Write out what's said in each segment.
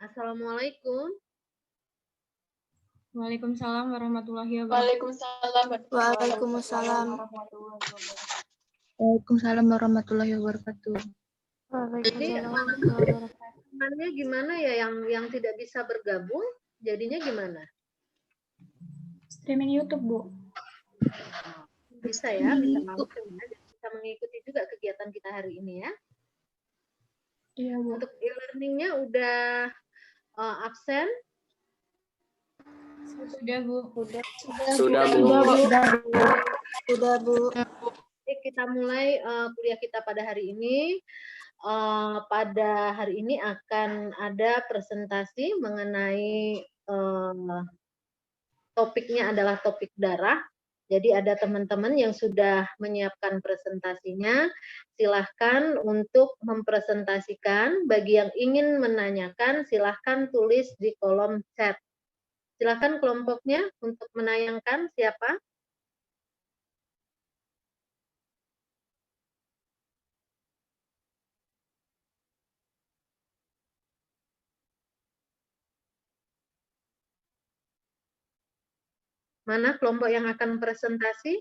Assalamualaikum. Waalaikumsalam warahmatullahi wabarakatuh. Waalaikumsalam. Waalaikumsalam warahmatullahi wabarakatuh. Jadi temannya gimana ya yang tidak bisa bergabung? Jadinya gimana? Streaming YouTube, Bu. Bisa ya, bisa langsung ya. Bisa mengikuti juga kegiatan kita hari ini ya. Iya, Bu. Untuk e-learningnya udah absen? Sudah, Bu. Sudah, Bu. Oke, kita mulai kuliah kita pada hari ini. Pada hari ini akan ada presentasi mengenai topiknya adalah topik darah. Jadi ada teman-teman yang sudah menyiapkan presentasinya, silahkan untuk mempresentasikan. Bagi yang ingin menanyakan, silahkan tulis di kolom chat. Silahkan kelompoknya untuk menayangkan siapa? Mana kelompok yang akan presentasi?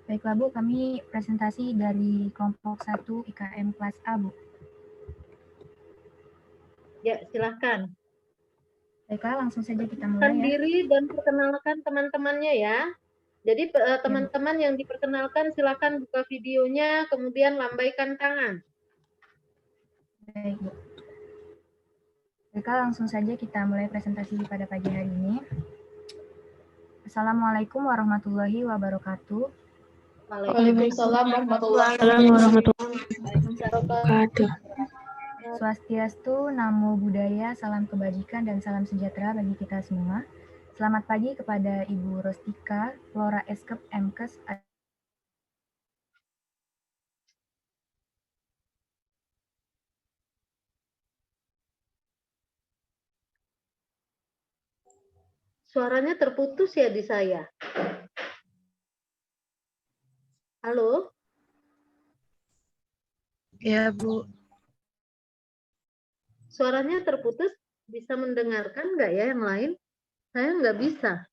Baiklah Bu, kami presentasi dari kelompok 1 IKM kelas A, Bu. Ya, silahkan. Baiklah, langsung saja kita mulai ya. Diri dan perkenalkan teman-temannya ya. Jadi teman-teman yang diperkenalkan silahkan buka videonya, kemudian lambaikan tangan. Baik, Bu. Baiklah, langsung saja kita mulai presentasi pada pagi hari ini. Assalamualaikum warahmatullahi wabarakatuh. Waalaikumsalam warahmatullahi wabarakatuh. Swastiastu, Namo Buddhaya, salam kebajikan dan salam sejahtera bagi kita semua. Selamat pagi kepada Ibu Rostika, Flora Eskep Mkes. Suaranya terputus ya di saya. Halo? Ya, Bu. Suaranya terputus, bisa mendengarkan nggak ya yang lain? Saya nggak bisa.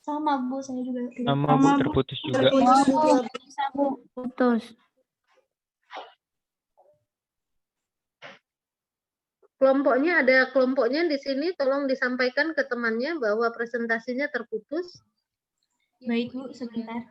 Sama, Bu. Saya juga tidak. Sama, Bu, terputus juga. Bisa, Bu. Putus. Kelompoknya ada kelompoknya di sini, tolong disampaikan ke temannya bahwa presentasinya terputus. Baik, Bu. Sebentar.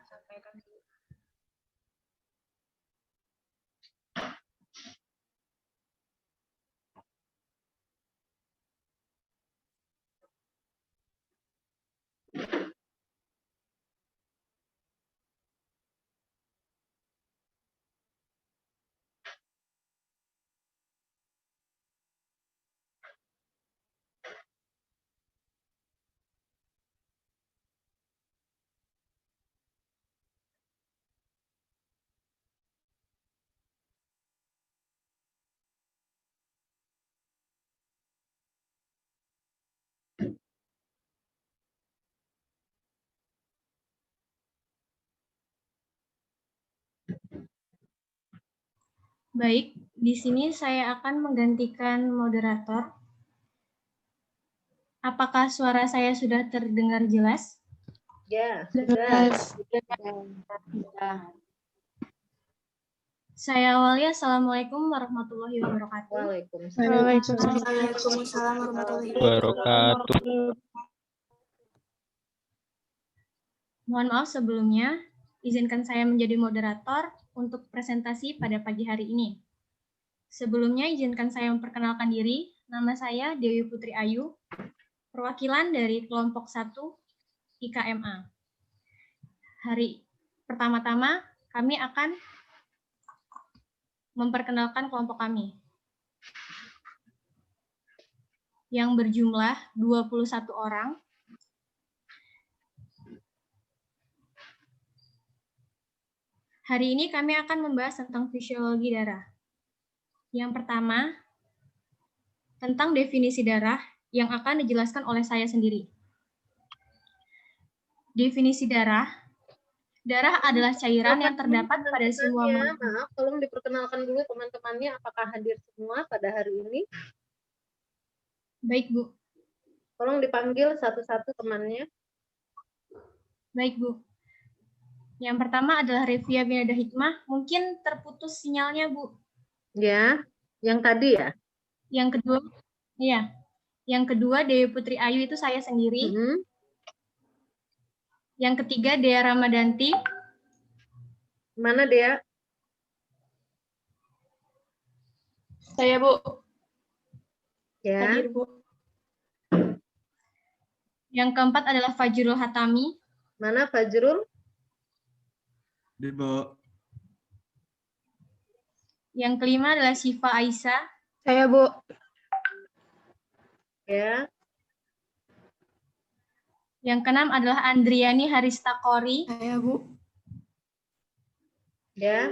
Baik, di sini saya akan menggantikan moderator. Apakah suara saya sudah terdengar jelas? Ya, sudah. Saya awali. Assalamualaikum warahmatullahi wabarakatuh. Waalaikumsalam warahmatullahi Wabarakatuh. Mohon maaf sebelumnya, izinkan saya menjadi moderator untuk presentasi pada pagi hari ini. Sebelumnya, izinkan saya memperkenalkan diri. Nama saya Dewi Putri Ayu, perwakilan dari kelompok 1 IKMA. Hari pertama-tama, kami akan memperkenalkan kelompok kami yang berjumlah 21 orang. Hari ini kami akan membahas tentang fisiologi darah. Yang pertama, tentang definisi darah yang akan dijelaskan oleh saya sendiri. Definisi darah. Darah adalah cairan yang terdapat pada semua makhluk. Maaf, tolong diperkenalkan dulu teman-temannya apakah hadir semua pada hari ini. Baik, Bu. Tolong dipanggil satu-satu temannya. Baik, Bu. Yang pertama adalah Revia Binada Hikmah. Mungkin terputus sinyalnya, Bu. Ya, yang tadi ya. Yang kedua, iya. Yang kedua Dewi Putri Ayu itu saya sendiri. Yang ketiga Dea Ramadanti. Mana Dea? Saya, Bu. Ya. Hadir, Bu. Yang keempat adalah Fajrul Hatami. Mana Fajrul? Hadir, Bu. Yang kelima adalah Syifa Aisyah. Saya, Bu. Ya. Yang keenam adalah Andriani Haristakori. Saya, Bu. Ya.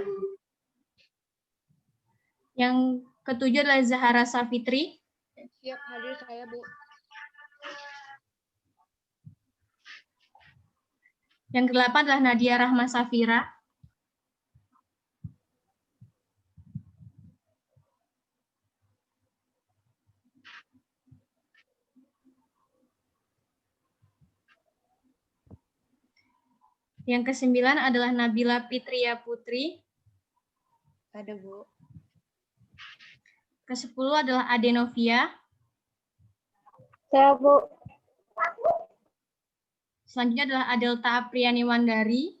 Yang ketujuh adalah Zahara Safitri. Siap hadir saya, Bu. Yang kedelapan adalah Nadia Rahma Safira. Yang kesembilan adalah Nabila Fitria Putri. Ada, Bu. Kesepuluh adalah Adenovia. Saya, Bu. Selanjutnya adalah Adelta Apriani Wandari.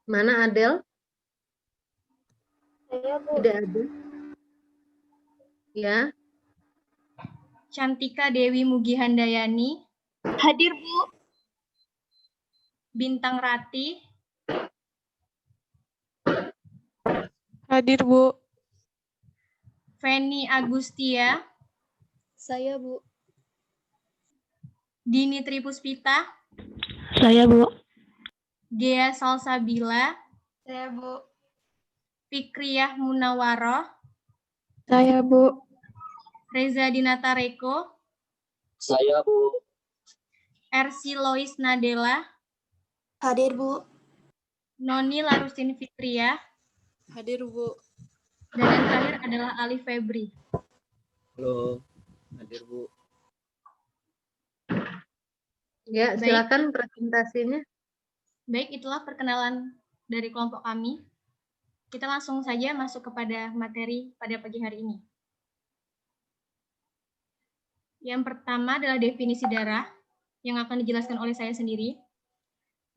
Mana Adel? Saya, Bu. Tidak ada. Ya. Cantika Dewi Mugihandayani. Hadir, Bu. Bintang Rati. Hadir, Bu. Feni Agustia. Saya, Bu. Dini Tripuspita. Saya, Bu. Gea Salsabila. Saya, Bu. Fikriyah Munawaroh. Saya, Bu. Reza Dinata Reko. Saya, Bu. Ersi Lois Nadela. Hadir, Bu. Noni Larusin Fitria. Hadir, Bu. Dan yang terakhir adalah Ali Febri. Halo. Hadir, Bu. Ya, Baik. silakan presentasinya. Baik, itulah perkenalan dari kelompok kami. Kita langsung saja masuk kepada materi pada pagi hari ini. Yang pertama adalah definisi darah yang akan dijelaskan oleh saya sendiri.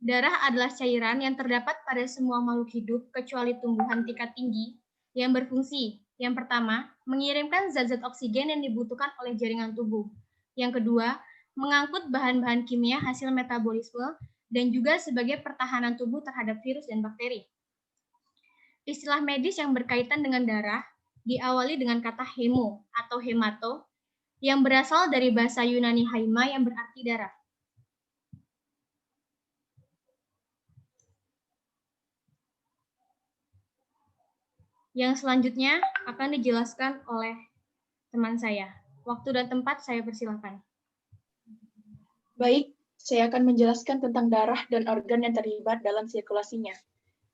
Darah adalah cairan yang terdapat pada semua makhluk hidup kecuali tumbuhan tingkat tinggi yang berfungsi. Yang pertama, mengirimkan zat-zat oksigen yang dibutuhkan oleh jaringan tubuh. Yang kedua, mengangkut bahan-bahan kimia hasil metabolisme dan juga sebagai pertahanan tubuh terhadap virus dan bakteri. Istilah medis yang berkaitan dengan darah diawali dengan kata hemo atau hemato yang berasal dari bahasa Yunani haima yang berarti darah. Yang selanjutnya akan dijelaskan oleh teman saya. Waktu dan tempat saya persilakan. Baik, saya akan menjelaskan tentang darah dan organ yang terlibat dalam sirkulasinya.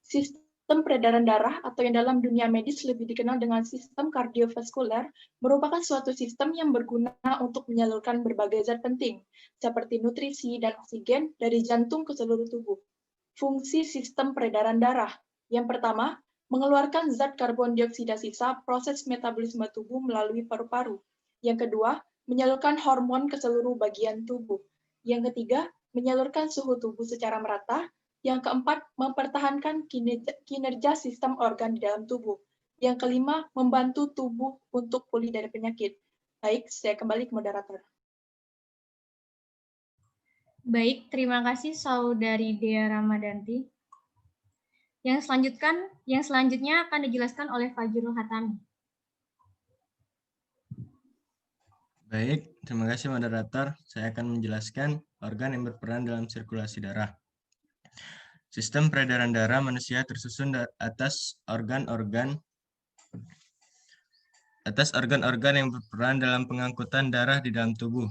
Sistem peredaran darah atau yang dalam dunia medis lebih dikenal dengan sistem kardiovaskuler merupakan suatu sistem yang berguna untuk menyalurkan berbagai zat penting, seperti nutrisi dan oksigen dari jantung ke seluruh tubuh. Fungsi sistem peredaran darah. Yang pertama, mengeluarkan zat karbon dioksida sisa proses metabolisme tubuh melalui paru-paru. Yang kedua, menyalurkan hormon ke seluruh bagian tubuh. Yang ketiga, menyalurkan suhu tubuh secara merata. Yang keempat, mempertahankan kinerja sistem organ di dalam tubuh. Yang kelima, membantu tubuh untuk pulih dari penyakit. Baik, saya kembali ke moderator. Baik, terima kasih Saudari Dea Ramadanti. Yang selanjutnya akan dijelaskan oleh Fajrul Hatami. Baik, terima kasih moderator. Saya akan menjelaskan organ yang berperan dalam sirkulasi darah. Sistem peredaran darah manusia tersusun atas organ-organ yang berperan dalam pengangkutan darah di dalam tubuh.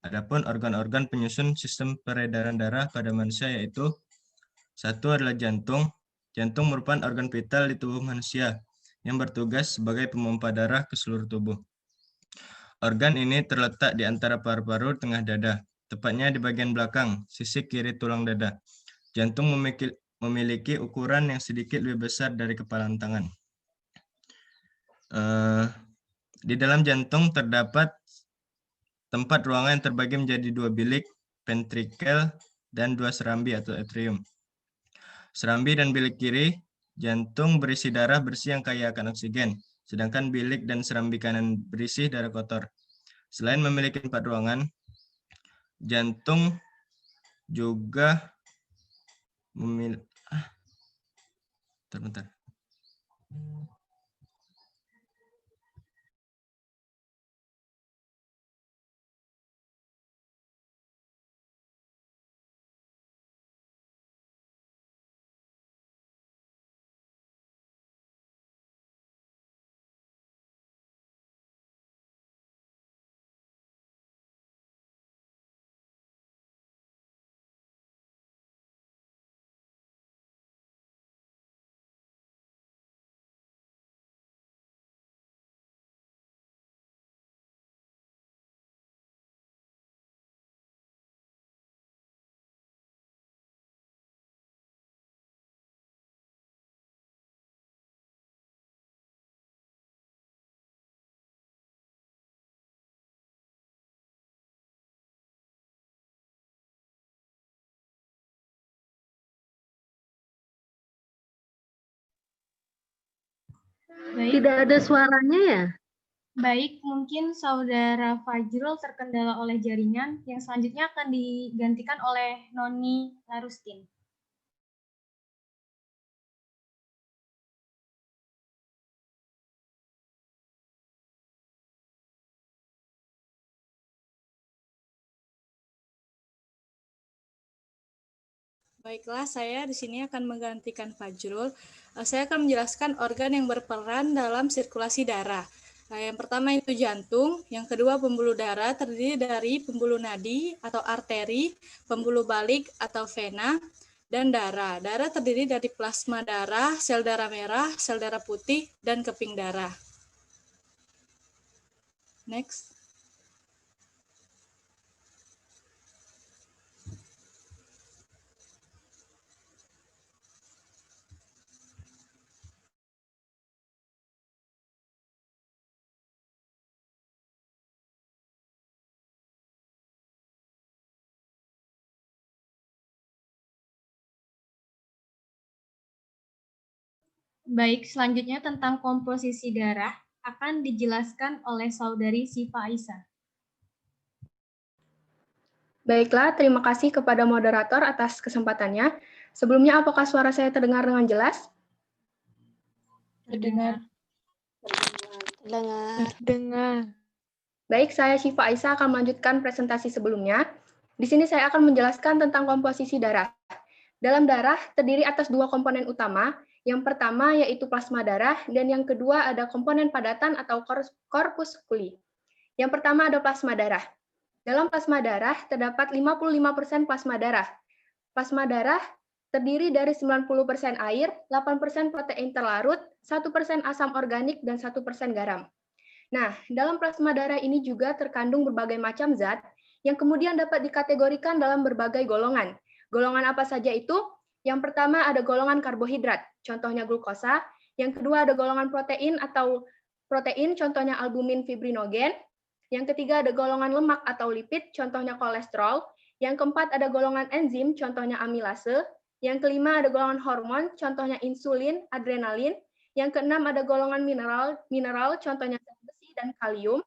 Adapun organ-organ penyusun sistem peredaran darah pada manusia yaitu: 1 adalah jantung. Jantung merupakan organ vital di tubuh manusia yang bertugas sebagai pemompa darah ke seluruh tubuh. Organ ini terletak di antara paru-paru tengah dada, tepatnya di bagian belakang, sisi kiri tulang dada. Jantung memiliki ukuran yang sedikit lebih besar dari kepalan tangan. Di dalam jantung terdapat tempat ruangan yang terbagi menjadi 2 bilik, ventrikel, dan 2 serambi atau atrium. Serambi dan bilik kiri jantung berisi darah bersih yang kaya akan oksigen, sedangkan bilik dan serambi kanan berisi darah kotor. Selain memiliki 4 ruangan, jantung juga memiliki Baik, Tidak ada suaranya ya? baik, mungkin Saudara Fajrul terkendala oleh jaringan. Yang selanjutnya akan digantikan oleh Noni Larustin. Baiklah, saya di sini akan menggantikan Fajrul. Saya akan menjelaskan organ yang berperan dalam sirkulasi darah. Yang pertama itu jantung, yang kedua pembuluh darah terdiri dari pembuluh nadi atau arteri, pembuluh balik atau vena, dan darah. Darah terdiri dari plasma darah, sel darah merah, sel darah putih, dan keping darah. Next. Baik, selanjutnya tentang komposisi darah akan dijelaskan oleh Saudari Sifa Aisyah. Baiklah, terima kasih kepada moderator atas kesempatannya. Sebelumnya, apakah suara saya terdengar dengan jelas? Terdengar. Dengar. Baik, saya Syifa Aisyah akan melanjutkan presentasi sebelumnya. Di sini saya akan menjelaskan tentang komposisi darah. Dalam darah terdiri atas 2 komponen utama. Yang pertama yaitu plasma darah, dan yang kedua ada komponen padatan atau korpuskuli. Yang pertama ada plasma darah. Dalam plasma darah terdapat 55% plasma darah. Plasma darah terdiri dari 90% air, 8% protein terlarut, 1% asam organik, dan 1% garam. Nah, dalam plasma darah ini juga terkandung berbagai macam zat yang kemudian dapat dikategorikan dalam berbagai golongan. Golongan apa saja itu? Yang pertama ada golongan karbohidrat, contohnya glukosa. Yang kedua ada golongan protein atau protein, contohnya albumin fibrinogen. Yang ketiga ada golongan lemak atau lipid, contohnya kolesterol. Yang keempat ada golongan enzim, contohnya amilase. Yang kelima ada golongan hormon, contohnya insulin, adrenalin. Yang keenam ada golongan mineral, contohnya besi dan kalium.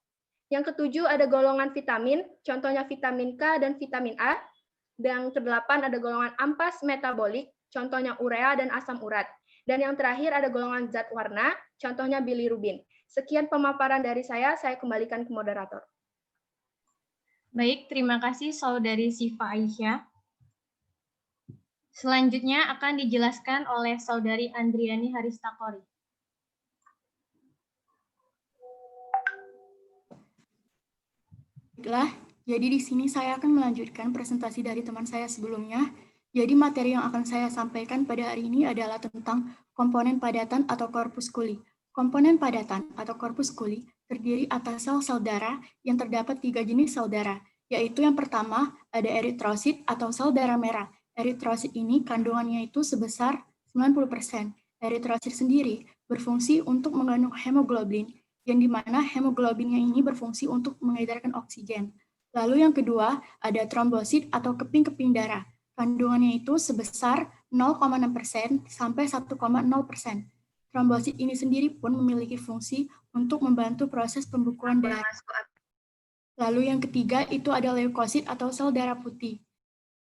Yang ketujuh ada golongan vitamin, contohnya vitamin K dan vitamin A. Dan kedelapan ada golongan ampas metabolik, contohnya urea dan asam urat. Dan yang terakhir ada golongan zat warna, contohnya bilirubin. Sekian pemaparan dari saya kembalikan ke moderator. Baik, terima kasih Saudari Sifa Aisyah. Selanjutnya akan dijelaskan oleh Saudari Andriani Haristakori. Baiklah, jadi di sini saya akan melanjutkan presentasi dari teman saya sebelumnya. Jadi materi yang akan saya sampaikan pada hari ini adalah tentang komponen padatan atau korpus kuli. Komponen padatan atau korpus kuli terdiri atas sel-sel darah yang terdapat 3 jenis sel darah, yaitu yang pertama ada eritrosit atau sel darah merah. Eritrosit ini kandungannya itu sebesar 90%. Eritrosit sendiri berfungsi untuk mengandung hemoglobin, yang dimana hemoglobinnya ini berfungsi untuk mengedarkan oksigen. Lalu yang kedua, ada trombosit atau keping-keping darah. Kandungannya itu sebesar 0,6% sampai 1,0%. Trombosit ini sendiri pun memiliki fungsi untuk membantu proses pembukuan darah. Lalu yang ketiga itu ada leukosit atau sel darah putih.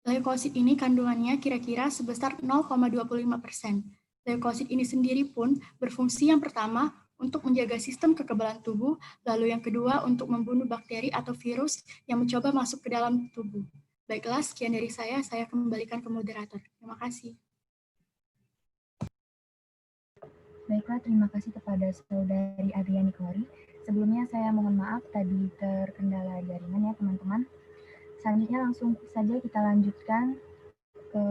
Leukosit ini kandungannya kira-kira sebesar 0,25%. Leukosit ini sendiri pun berfungsi yang pertama untuk menjaga sistem kekebalan tubuh, lalu yang kedua untuk membunuh bakteri atau virus yang mencoba masuk ke dalam tubuh. Baiklah, sekian dari saya kembalikan ke moderator. Terima kasih. Baiklah, terima kasih kepada Saudari Adriani Kori. Sebelumnya saya mohon maaf tadi terkendala jaringan ya teman-teman. Selanjutnya langsung saja kita lanjutkan ke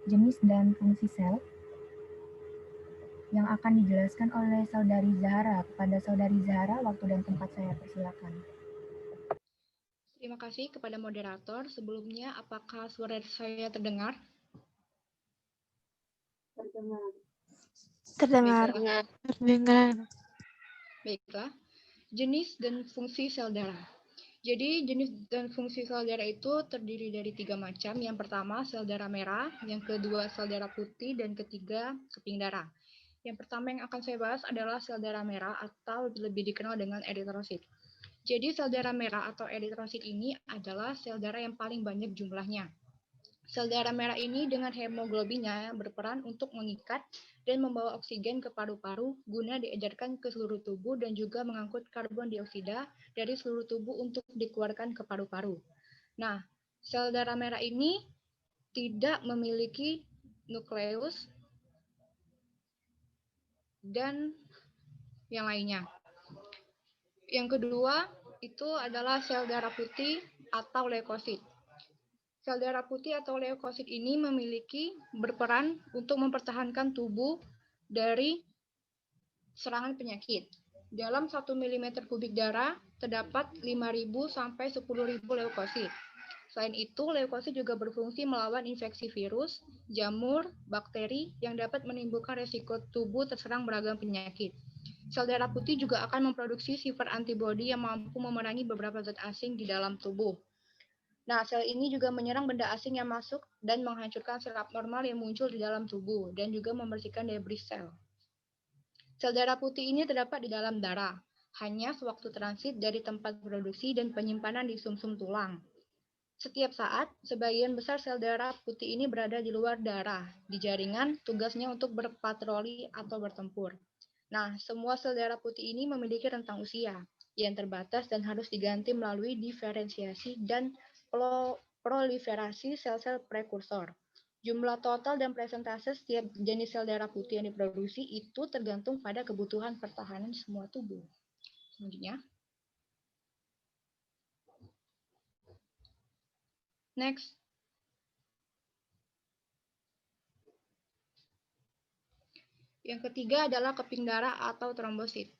jenis dan fungsi sel yang akan dijelaskan oleh Saudari Zahara. Kepada Saudari Zahara, waktu dan tempat saya persilakan. Terima kasih kepada moderator. Sebelumnya, apakah suara saya terdengar? Terdengar. Baiklah. Jenis dan fungsi sel darah. Jadi, jenis dan fungsi sel darah itu terdiri dari 3 macam. Yang pertama, sel darah merah. Yang kedua, sel darah putih. Dan ketiga, keping darah. Yang pertama yang akan saya bahas adalah sel darah merah atau lebih dikenal dengan eritrosit. Jadi, sel darah merah atau eritrosit ini adalah sel darah yang paling banyak jumlahnya. Sel darah merah ini dengan hemoglobinnya berperan untuk mengikat dan membawa oksigen ke paru-paru guna diedarkan ke seluruh tubuh dan juga mengangkut karbon dioksida dari seluruh tubuh untuk dikeluarkan ke paru-paru. Nah, sel darah merah ini tidak memiliki nukleus dan yang lainnya. Yang kedua, itu adalah sel darah putih atau leukosit. Sel darah putih atau leukosit ini berperan untuk mempertahankan tubuh dari serangan penyakit. Dalam 1 mm kubik darah terdapat 5.000 sampai 10.000 leukosit. Selain itu, leukosit juga berfungsi melawan infeksi virus, jamur, bakteri yang dapat menimbulkan resiko tubuh terserang beragam penyakit. Sel darah putih juga akan memproduksi sifat antibodi yang mampu memerangi beberapa zat asing di dalam tubuh. Nah, sel ini juga menyerang benda asing yang masuk dan menghancurkan sel abnormal yang muncul di dalam tubuh dan juga membersihkan debris sel. Sel darah putih ini terdapat di dalam darah, hanya sewaktu transit dari tempat produksi dan penyimpanan di sumsum tulang. Setiap saat, sebagian besar sel darah putih ini berada di luar darah, di jaringan, tugasnya untuk berpatroli atau bertempur. Nah, semua sel darah putih ini memiliki rentang usia yang terbatas dan harus diganti melalui diferensiasi dan proliferasi sel-sel prekursor. Jumlah total dan persentase setiap jenis sel darah putih yang diproduksi itu tergantung pada kebutuhan pertahanan semua tubuh. Selanjutnya. Next. Yang ketiga adalah keping darah atau trombosit.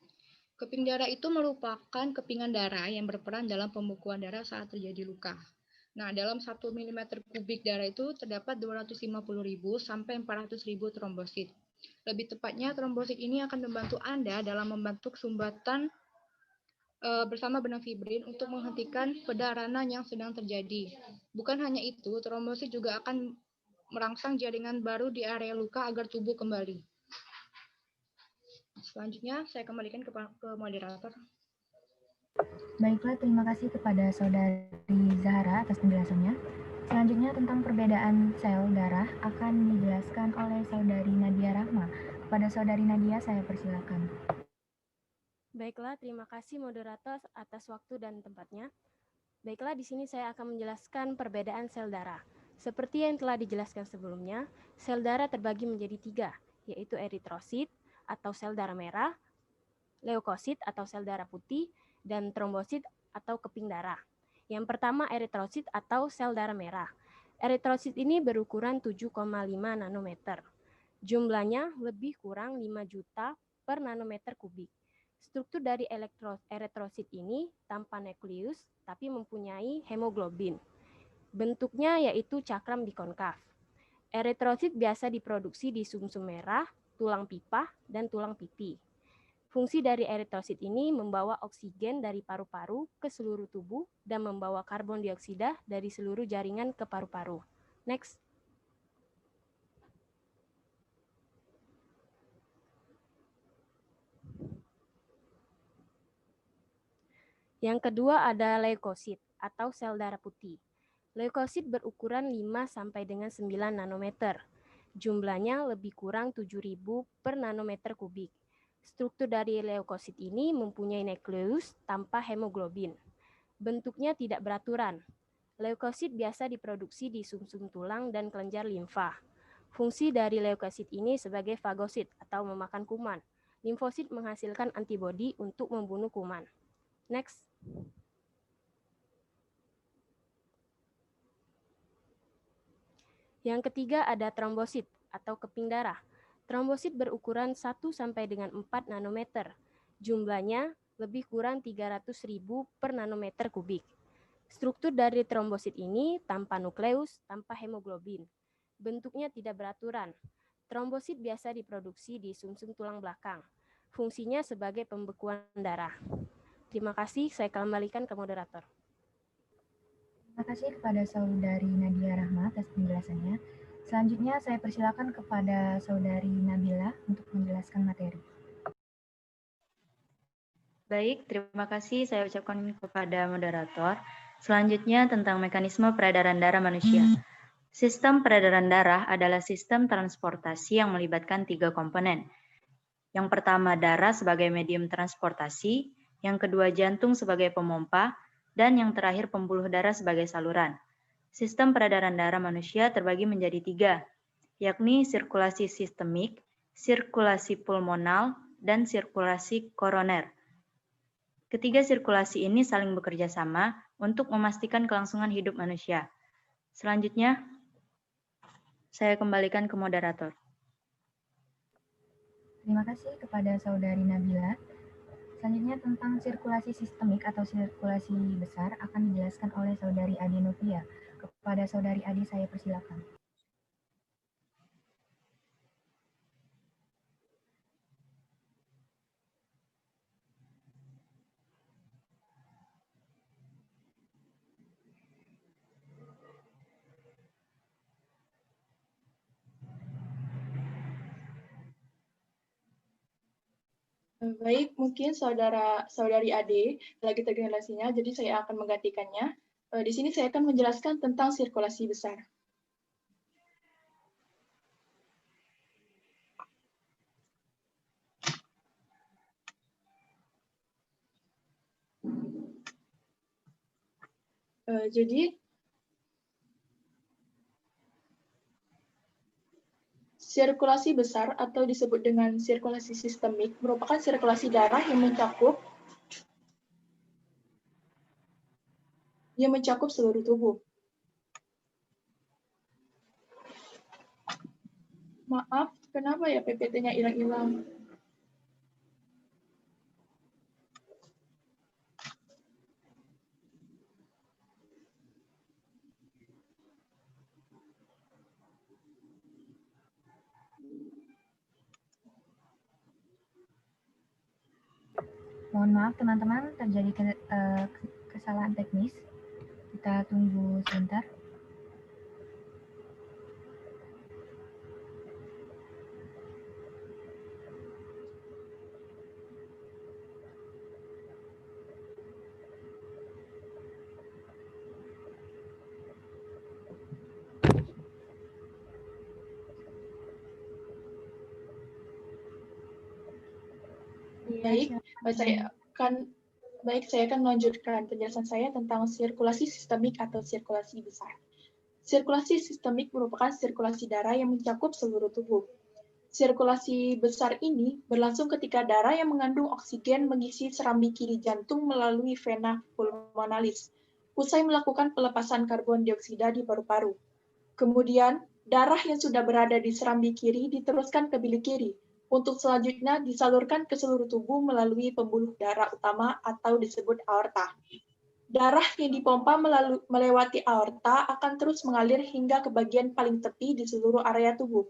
Keping darah itu merupakan kepingan darah yang berperan dalam pembukuan darah saat terjadi luka. Nah, dalam 1 mm kubik darah itu terdapat 250.000 sampai 400.000 trombosit. Lebih tepatnya, trombosit ini akan membantu Anda dalam membentuk sumbatan bersama benang fibrin untuk menghentikan pendarahan yang sedang terjadi. Bukan hanya itu, trombosit juga akan merangsang jaringan baru di area luka agar tubuh kembali. Selanjutnya, saya kembalikan ke moderator. Baiklah, terima kasih kepada Saudari Zahara atas penjelasannya. Selanjutnya tentang perbedaan sel darah akan dijelaskan oleh Saudari Nadia Rahma. Kepada Saudari Nadia, saya persilakan. Baiklah, terima kasih moderator atas waktu dan tempatnya. Baiklah, di sini saya akan menjelaskan perbedaan sel darah. Seperti yang telah dijelaskan sebelumnya, sel darah terbagi menjadi 3, yaitu eritrosit atau sel darah merah, leukosit atau sel darah putih, dan trombosit atau keping darah. Yang pertama eritrosit atau sel darah merah. Eritrosit ini berukuran 7,5 nanometer. Jumlahnya lebih kurang 5 juta per nanometer kubik. Struktur dari eritrosit ini tanpa nukleus tapi mempunyai hemoglobin. Bentuknya yaitu cakram bikonkav. Eritrosit biasa diproduksi di sumsum merah, tulang pipa, dan tulang pipi. Fungsi dari eritrosit ini membawa oksigen dari paru-paru ke seluruh tubuh dan membawa karbon dioksida dari seluruh jaringan ke paru-paru. Next. Yang kedua ada leukosit atau sel darah putih. Leukosit berukuran 5 sampai dengan 9 nanometer. Jumlahnya lebih kurang 7.000 per nanometer kubik. Struktur dari leukosit ini mempunyai nukleus tanpa hemoglobin. Bentuknya tidak beraturan. Leukosit biasa diproduksi di sumsum tulang dan kelenjar limfa. Fungsi dari leukosit ini sebagai fagosit atau memakan kuman. Limfosit menghasilkan antibodi untuk membunuh kuman. Next. Yang ketiga ada trombosit atau keping darah. Trombosit berukuran 1 sampai dengan 4 nanometer. Jumlahnya lebih kurang 300.000 per nanometer kubik. Struktur dari trombosit ini tanpa nukleus, tanpa hemoglobin. Bentuknya tidak beraturan. Trombosit biasa diproduksi di sumsum tulang belakang. Fungsinya sebagai pembekuan darah. Terima kasih, saya kembalikan ke moderator. Terima kasih kepada Saudari Nadia Rahma atas penjelasannya. Selanjutnya saya persilakan kepada Saudari Nabila untuk menjelaskan materi. Baik, terima kasih saya ucapkan kepada moderator. Selanjutnya tentang mekanisme peredaran darah manusia. Sistem peredaran darah adalah sistem transportasi yang melibatkan 3 komponen. Yang pertama darah sebagai medium transportasi, yang kedua jantung sebagai pemompa, dan yang terakhir pembuluh darah sebagai saluran. Sistem peredaran darah manusia terbagi menjadi 3, yakni sirkulasi sistemik, sirkulasi pulmonal, dan sirkulasi koroner. Ketiga sirkulasi ini saling bekerja sama untuk memastikan kelangsungan hidup manusia. Selanjutnya, saya kembalikan ke moderator. Terima kasih kepada Saudari Nabila. Selanjutnya tentang sirkulasi sistemik atau sirkulasi besar akan dijelaskan oleh Saudari Adi Novia. Kepada Saudari Adi saya persilakan. Baik, mungkin saudari Ade lagi tergenerasinya, jadi saya akan menggantikannya. Di sini saya akan menjelaskan tentang sirkulasi besar. Jadi sirkulasi besar atau disebut dengan sirkulasi sistemik merupakan sirkulasi darah yang mencakup seluruh tubuh. Maaf, kenapa ya PPT-nya hilang-hilang? Mohon maaf teman-teman, terjadi kesalahan teknis. Kita tunggu sebentar. Baik, saya akan melanjutkan penjelasan saya tentang sirkulasi sistemik atau sirkulasi besar. Sirkulasi sistemik merupakan sirkulasi darah yang mencakup seluruh tubuh. Sirkulasi besar ini berlangsung ketika darah yang mengandung oksigen mengisi serambi kiri jantung melalui vena pulmonalis, usai melakukan pelepasan karbon dioksida di paru-paru. Kemudian, darah yang sudah berada di serambi kiri diteruskan ke bilik kiri, untuk selanjutnya disalurkan ke seluruh tubuh melalui pembuluh darah utama atau disebut aorta. Darah yang dipompa melewati aorta akan terus mengalir hingga ke bagian paling tepi di seluruh area tubuh.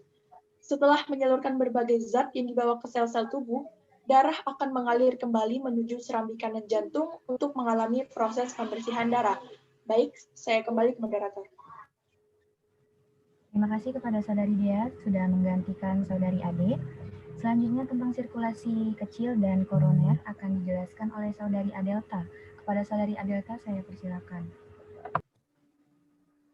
Setelah menyalurkan berbagai zat yang dibawa ke sel-sel tubuh, darah akan mengalir kembali menuju serambi kanan jantung untuk mengalami proses pembersihan darah. Baik, saya kembali ke moderator. Terima kasih kepada Saudari Dea sudah menggantikan Saudari Ade. Selanjutnya tentang sirkulasi kecil dan koroner akan dijelaskan oleh Saudari Adelta. Kepada Saudari Adelta, saya persilakan.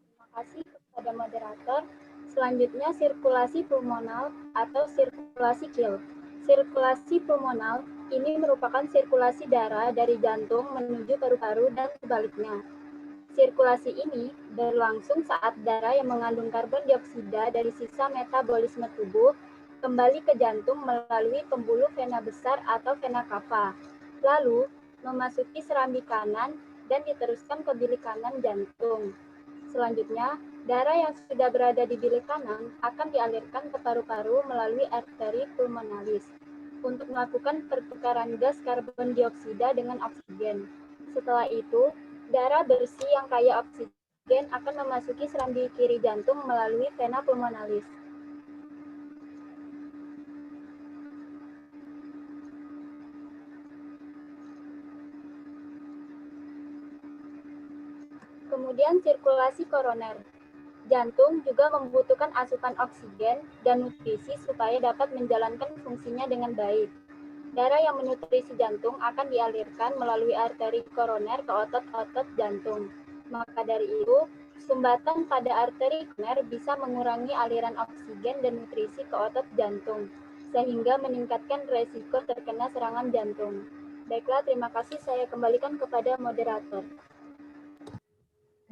Terima kasih kepada moderator. Selanjutnya sirkulasi pulmonal atau sirkulasi kil. Sirkulasi pulmonal ini merupakan sirkulasi darah dari jantung menuju paru-paru dan sebaliknya. Sirkulasi ini berlangsung saat darah yang mengandung karbon dioksida dari sisa metabolisme tubuh kembali ke jantung melalui pembuluh vena besar atau vena cava, lalu memasuki serambi kanan dan diteruskan ke bilik kanan jantung. Selanjutnya, darah yang sudah berada di bilik kanan akan dialirkan ke paru-paru melalui arteri pulmonalis untuk melakukan pertukaran gas karbon dioksida dengan oksigen. Setelah itu, darah bersih yang kaya oksigen akan memasuki serambi kiri jantung melalui vena pulmonalis. Kemudian sirkulasi koroner. Jantung juga membutuhkan asupan oksigen dan nutrisi supaya dapat menjalankan fungsinya dengan baik. Darah yang menutrisi jantung akan dialirkan melalui arteri koroner ke otot-otot jantung. Maka dari itu, sumbatan pada arteri koroner bisa mengurangi aliran oksigen dan nutrisi ke otot jantung, sehingga meningkatkan resiko terkena serangan jantung. Baiklah, terima kasih. Saya kembalikan kepada moderator.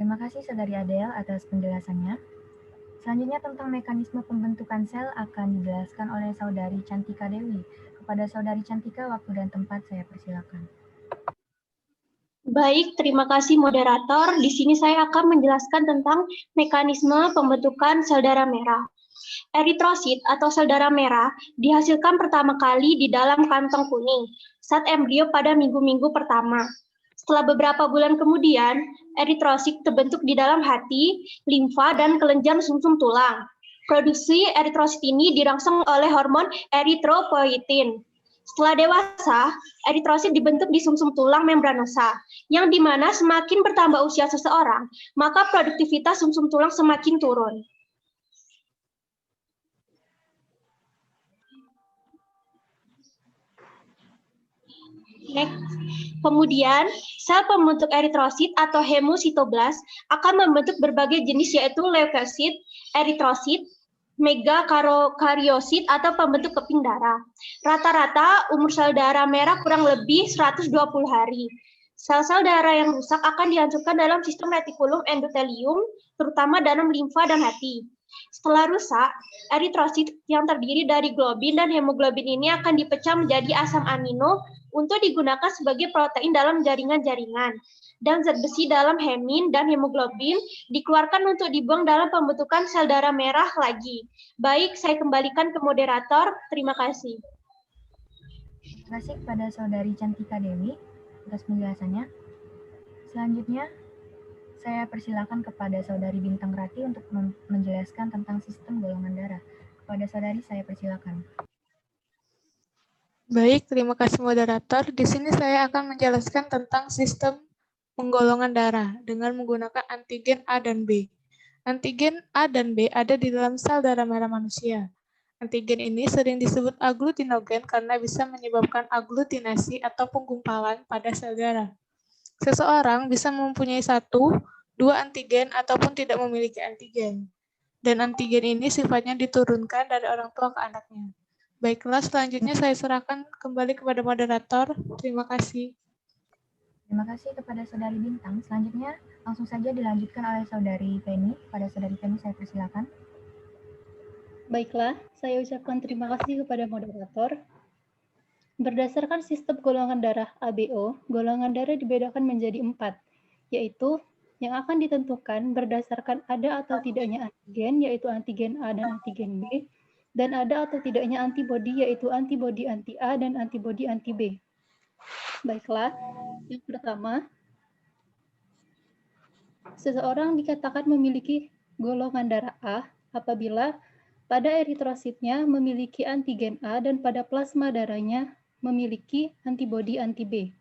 Terima kasih Saudari Adel atas penjelasannya. Selanjutnya tentang mekanisme pembentukan sel akan dijelaskan oleh Saudari Cantika Dewi. Kepada Saudari Cantika, waktu dan tempat saya persilakan. Baik, terima kasih moderator. Di sini saya akan menjelaskan tentang mekanisme pembentukan sel darah merah. Eritrosit atau sel darah merah dihasilkan pertama kali di dalam kantong kuning saat embrio pada minggu-minggu pertama. Setelah beberapa bulan kemudian, eritrosit terbentuk di dalam hati, limfa, dan kelenjar sumsum tulang. Produksi eritrosit ini dirangsang oleh hormon eritropoietin. Setelah dewasa, eritrosit dibentuk di sumsum tulang membranosa, yang dimana semakin bertambah usia seseorang, maka produktivitas sumsum tulang semakin turun. Next. Kemudian, sel pembentuk eritrosit atau hemositoblast akan membentuk berbagai jenis yaitu leukosit, eritrosit, megakaryosit atau pembentuk keping darah. Rata-rata umur sel darah merah kurang lebih 120 hari. Sel-sel darah yang rusak akan dihancurkan dalam sistem retikulum endotelium, terutama dalam limfa dan hati. Setelah rusak, eritrosit yang terdiri dari globin dan hemoglobin ini akan dipecah menjadi asam amino untuk digunakan sebagai protein dalam jaringan-jaringan. Dan zat besi dalam hemin dan hemoglobin dikeluarkan untuk dibuang dalam pembentukan sel darah merah lagi. Baik, saya kembalikan ke moderator. Terima kasih. Terima kasih kepada Saudari Cantika Dewi atas penjelasannya. Selanjutnya, saya persilakan kepada Saudari Bintang Rati untuk menjelaskan tentang sistem golongan darah. Kepada Saudari, saya persilakan. Baik, terima kasih moderator. Di sini saya akan menjelaskan tentang sistem penggolongan darah dengan menggunakan antigen A dan B. Antigen A dan B ada di dalam sel darah merah manusia. Antigen ini sering disebut aglutinogen karena bisa menyebabkan aglutinasi atau penggumpalan pada sel darah. Seseorang bisa mempunyai 1, 2 antigen ataupun tidak memiliki antigen. Dan antigen ini sifatnya diturunkan dari orang tua ke anaknya. Baiklah, selanjutnya saya serahkan kembali kepada moderator. Terima kasih. Terima kasih kepada Saudari Bintang. Selanjutnya Langsung saja dilanjutkan oleh Saudari Feni. Pada Saudari Feni saya persilakan. Baiklah, saya ucapkan terima kasih kepada moderator. Berdasarkan sistem golongan darah ABO, golongan darah dibedakan menjadi 4, yaitu yang akan ditentukan berdasarkan ada atau tidaknya antigen, yaitu antigen A dan antigen B, dan ada atau tidaknya antibodi, yaitu antibodi anti A dan antibodi anti B. Baiklah, yang pertama, seseorang dikatakan memiliki golongan darah A apabila pada eritrositnya memiliki antigen A dan pada plasma darahnya memiliki antibodi anti B.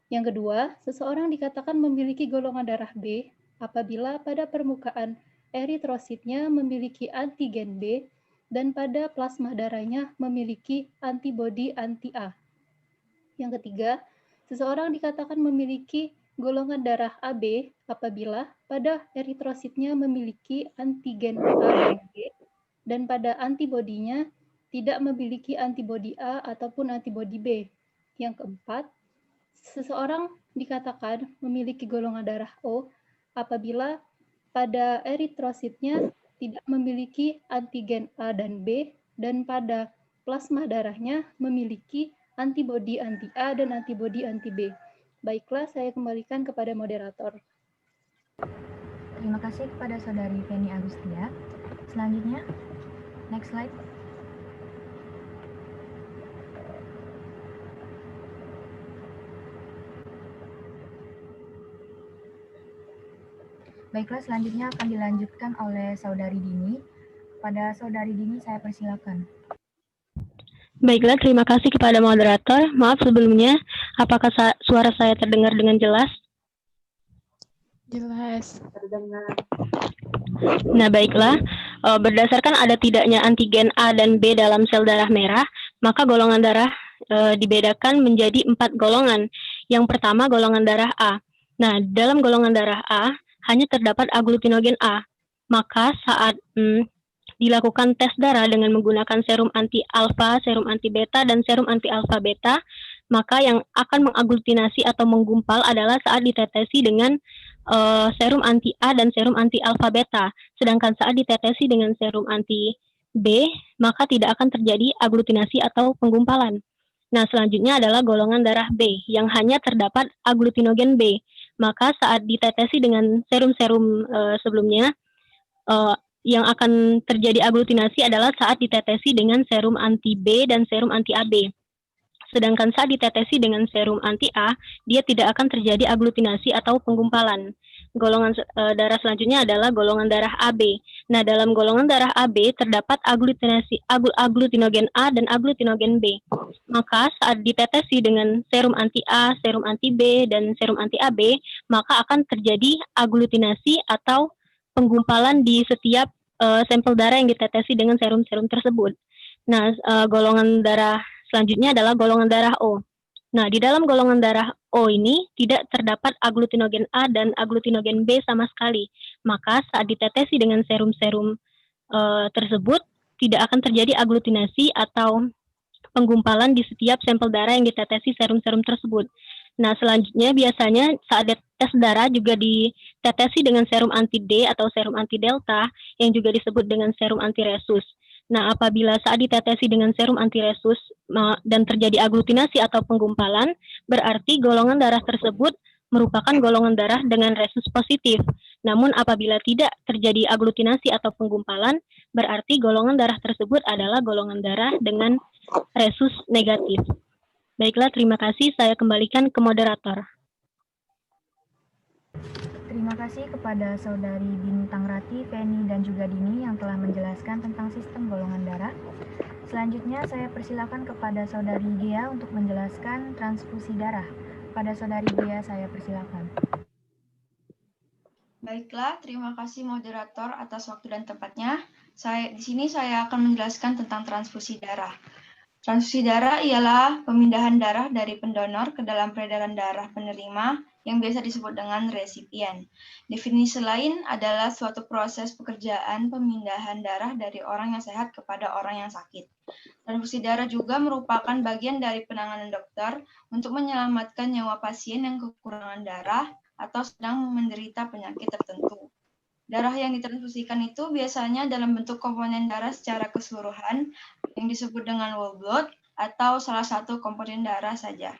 Yang kedua, seseorang dikatakan memiliki golongan darah B apabila pada permukaan eritrositnya memiliki antigen B dan pada plasma darahnya memiliki antibodi anti A. Yang ketiga, seseorang dikatakan memiliki golongan darah AB apabila pada eritrositnya memiliki antigen A dan B dan pada antibodinya tidak memiliki antibodi A ataupun antibodi B. Yang keempat, seseorang dikatakan memiliki golongan darah O apabila pada eritrositnya tidak memiliki antigen A dan B dan pada plasma darahnya memiliki antibodi anti A dan antibodi anti B. Baiklah, saya kembalikan kepada moderator. Terima kasih kepada Saudari Feni Agustia. Selanjutnya, next slide. Baiklah, selanjutnya akan dilanjutkan oleh Saudari Dini. Pada Saudari Dini saya persilakan. Baiklah, terima kasih kepada moderator. Maaf sebelumnya, apakah suara saya terdengar dengan jelas? Jelas. Terdengar. Nah, baiklah. Berdasarkan ada tidaknya antigen A dan B dalam sel darah merah, maka golongan darah dibedakan menjadi 4 golongan. Yang pertama, golongan darah A. Nah, dalam golongan darah A, hanya terdapat aglutinogen A. Maka saat dilakukan tes darah dengan menggunakan serum anti alfa, serum anti beta, dan serum anti alfa beta, maka yang akan mengaglutinasi atau menggumpal adalah saat ditetesi dengan serum anti A dan serum anti alfa beta. Sedangkan saat ditetesi dengan serum anti B, maka tidak akan terjadi aglutinasi atau penggumpalan. Nah, selanjutnya adalah golongan darah B, yang hanya terdapat aglutinogen B. Maka saat ditetesi dengan serum-serum sebelumnya, yang akan terjadi aglutinasi adalah saat ditetesi dengan serum anti B dan serum anti AB. Sedangkan saat ditetesi dengan serum anti A, dia tidak akan terjadi aglutinasi atau penggumpalan. Golongan darah selanjutnya adalah golongan darah AB. Nah, dalam golongan darah AB terdapat aglutinogen A dan aglutinogen B. Maka saat ditetesi dengan serum anti A, serum anti B, dan serum anti AB, maka akan terjadi aglutinasi atau penggumpalan di setiap sampel darah yang ditetesi dengan serum-serum tersebut. Nah, golongan darah selanjutnya adalah golongan darah O. Nah, di dalam golongan darah O ini tidak terdapat aglutinogen A dan aglutinogen B sama sekali. Maka saat ditetesi dengan serum-serum tersebut, tidak akan terjadi aglutinasi atau penggumpalan di setiap sampel darah yang ditetesi serum-serum tersebut. Nah, selanjutnya biasanya saat tes darah juga ditetesi dengan serum anti D atau serum anti delta yang juga disebut dengan serum anti resus. Nah, apabila saat ditetesi dengan serum anti resus dan terjadi aglutinasi atau penggumpalan, berarti golongan darah tersebut merupakan golongan darah dengan resus positif. Namun apabila tidak terjadi aglutinasi atau penggumpalan, berarti golongan darah tersebut adalah golongan darah dengan resus negatif. Baiklah, terima kasih. Saya kembalikan ke moderator. Terima kasih kepada Saudari Bintang Rati, Feni, dan juga Dini yang telah menjelaskan tentang sistem golongan darah. Selanjutnya saya persilakan kepada Saudari Gea untuk menjelaskan transfusi darah. Pada Saudari Gea saya persilakan. Baiklah, terima kasih moderator atas waktu dan tempatnya. Di sini saya akan menjelaskan tentang transfusi darah. Transfusi darah ialah pemindahan darah dari pendonor ke dalam peredaran darah penerima yang biasa disebut dengan resipien. Definisi lain adalah suatu proses pekerjaan pemindahan darah dari orang yang sehat kepada orang yang sakit. Transfusi darah juga merupakan bagian dari penanganan dokter untuk menyelamatkan nyawa pasien yang kekurangan darah atau sedang menderita penyakit tertentu. Darah yang ditransfusikan itu biasanya dalam bentuk komponen darah secara keseluruhan yang disebut dengan whole blood atau salah satu komponen darah saja.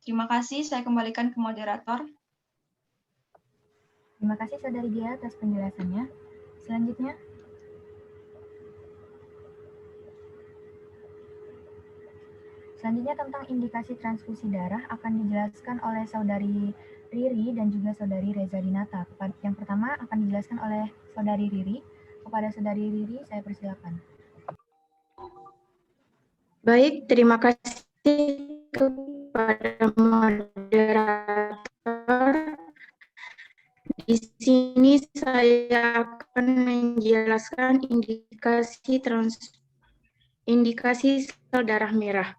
Terima kasih, saya kembalikan ke moderator. Terima kasih Saudari Gia atas penjelasannya. Selanjutnya, tentang indikasi transfusi darah akan dijelaskan oleh Saudari Riri dan juga Saudari Reza Dinata. Yang pertama akan dijelaskan oleh Saudari Riri. Kepada Saudari Riri, saya persilakan. Baik, terima kasih kepada moderator. Di sini saya akan menjelaskan indikasi sel darah merah.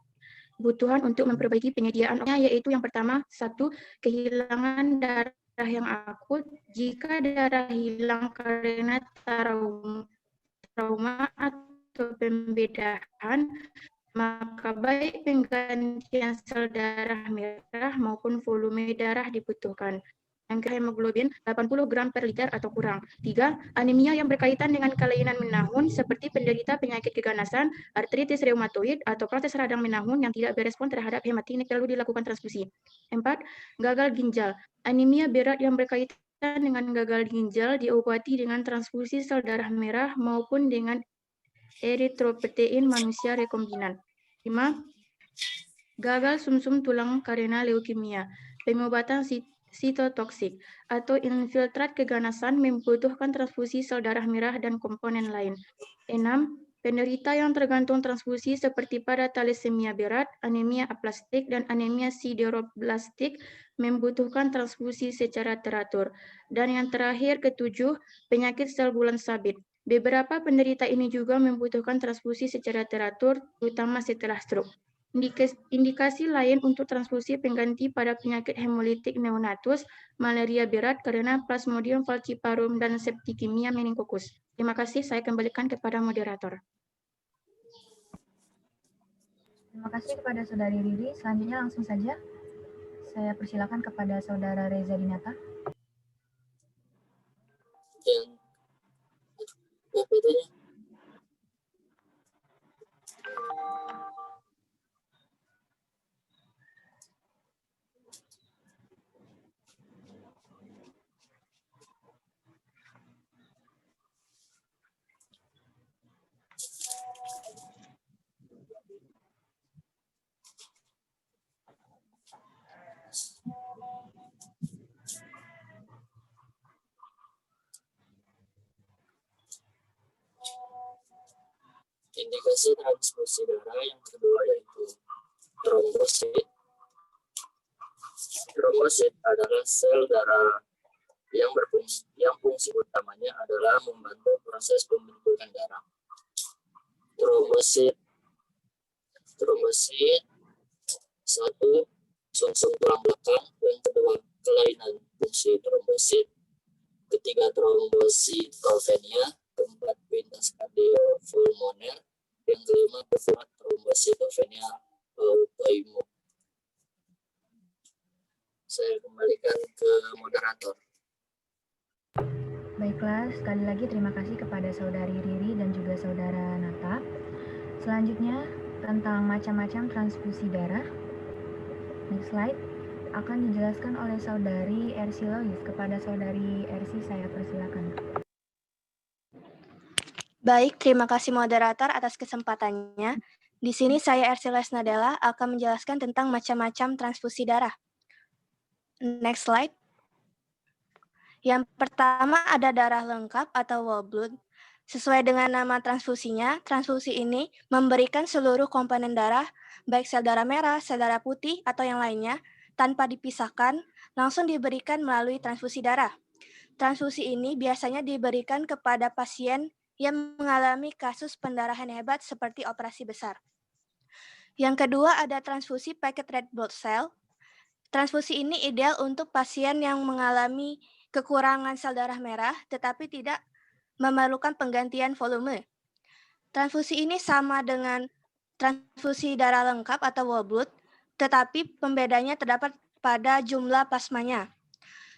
Kebutuhan untuk memperbaiki penyediaannya yaitu yang pertama, 1. Kehilangan darah yang akut. Jika darah hilang karena trauma atau pembedahan, maka baik penggantian sel darah merah maupun volume darah dibutuhkan. Yang hemoglobin 80 gram per liter atau kurang. 3. Anemia yang berkaitan dengan kelainan menahun seperti penderita penyakit keganasan, artritis reumatoid, atau protes radang menahun yang tidak berespon terhadap hematinik lalu dilakukan transfusi. 4. Gagal ginjal. Anemia berat yang berkaitan dengan gagal ginjal diobati dengan transfusi sel darah merah maupun dengan eritroprotein manusia rekombinan. 5. Gagal sumsum tulang karena leukemia. Pengobatan sitotoksik atau infiltrat keganasan membutuhkan transfusi sel darah merah dan komponen lain. 6. Penderita yang tergantung transfusi seperti pada thalassemia berat, anemia aplastik, dan anemia sideroblastik membutuhkan transfusi secara teratur. Dan yang terakhir, ke-7, penyakit sel bulan sabit. Beberapa penderita ini juga membutuhkan transfusi secara teratur, terutama setelah stroke. Indikasi lain untuk transfusi pengganti pada penyakit hemolitik neonatus, malaria berat karena Plasmodium falciparum, dan septikemia meningokokus. Terima kasih, saya kembalikan kepada moderator. Terima kasih kepada Saudari Riri. Selanjutnya langsung saja saya persilakan kepada Saudara Reza Dinata. Indikasi transfusi darah yang kedua yaitu trombosit. Trombosit adalah sel darah yang fungsi utamanya adalah membantu proses pembentukan darah. Trombosit 1. Sumsum tulang belakang. Yang kedua, kelainan fungsi trombosit. Ketiga, trombositopenia. Keempat, venous cardiopulmoner. Yang kelima, purpura trombositopenia autoimun. Saya kembalikan ke moderator. Baiklah, sekali lagi terima kasih kepada Saudari Riri dan juga Saudara Nata. Selanjutnya, tentang macam-macam transfusi darah. Next slide. Akan dijelaskan oleh Saudari Ersi Lois. Kepada Saudari Ersi, saya persilakan. Baik, terima kasih moderator atas kesempatannya. Di sini saya Ersi Lois Nadella akan menjelaskan tentang macam-macam transfusi darah. Next slide. Yang pertama ada darah lengkap atau whole blood. Sesuai dengan nama transfusinya, transfusi ini memberikan seluruh komponen darah, baik sel darah merah, sel darah putih, atau yang lainnya, tanpa dipisahkan, langsung diberikan melalui transfusi darah. Transfusi ini biasanya diberikan kepada pasien yang mengalami kasus pendarahan hebat seperti operasi besar. Yang kedua ada transfusi packet red blood cell. Transfusi ini ideal untuk pasien yang mengalami kekurangan sel darah merah, tetapi tidak memerlukan penggantian volume. Transfusi ini sama dengan transfusi darah lengkap atau whole blood, tetapi pembedanya terdapat pada jumlah plasmanya.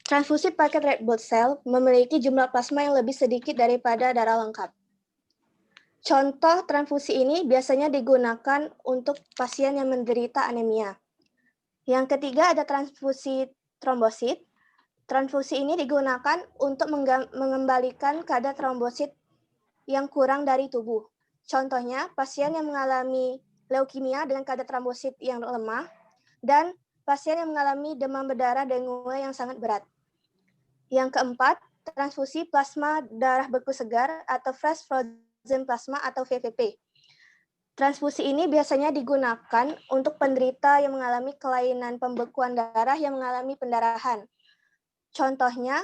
Transfusi paket red blood cell memiliki jumlah plasma yang lebih sedikit daripada darah lengkap. Contoh transfusi ini biasanya digunakan untuk pasien yang menderita anemia. Yang ketiga ada transfusi trombosit. Transfusi ini digunakan untuk mengembalikan kadar trombosit yang kurang dari tubuh. Contohnya, pasien yang mengalami leukemia dengan kadar trombosit yang lemah, dan pasien yang mengalami demam berdarah dengue yang sangat berat. Yang keempat, transfusi plasma darah beku segar atau fresh frozen plasma atau VFP. Transfusi ini biasanya digunakan untuk penderita yang mengalami kelainan pembekuan darah yang mengalami pendarahan. Contohnya,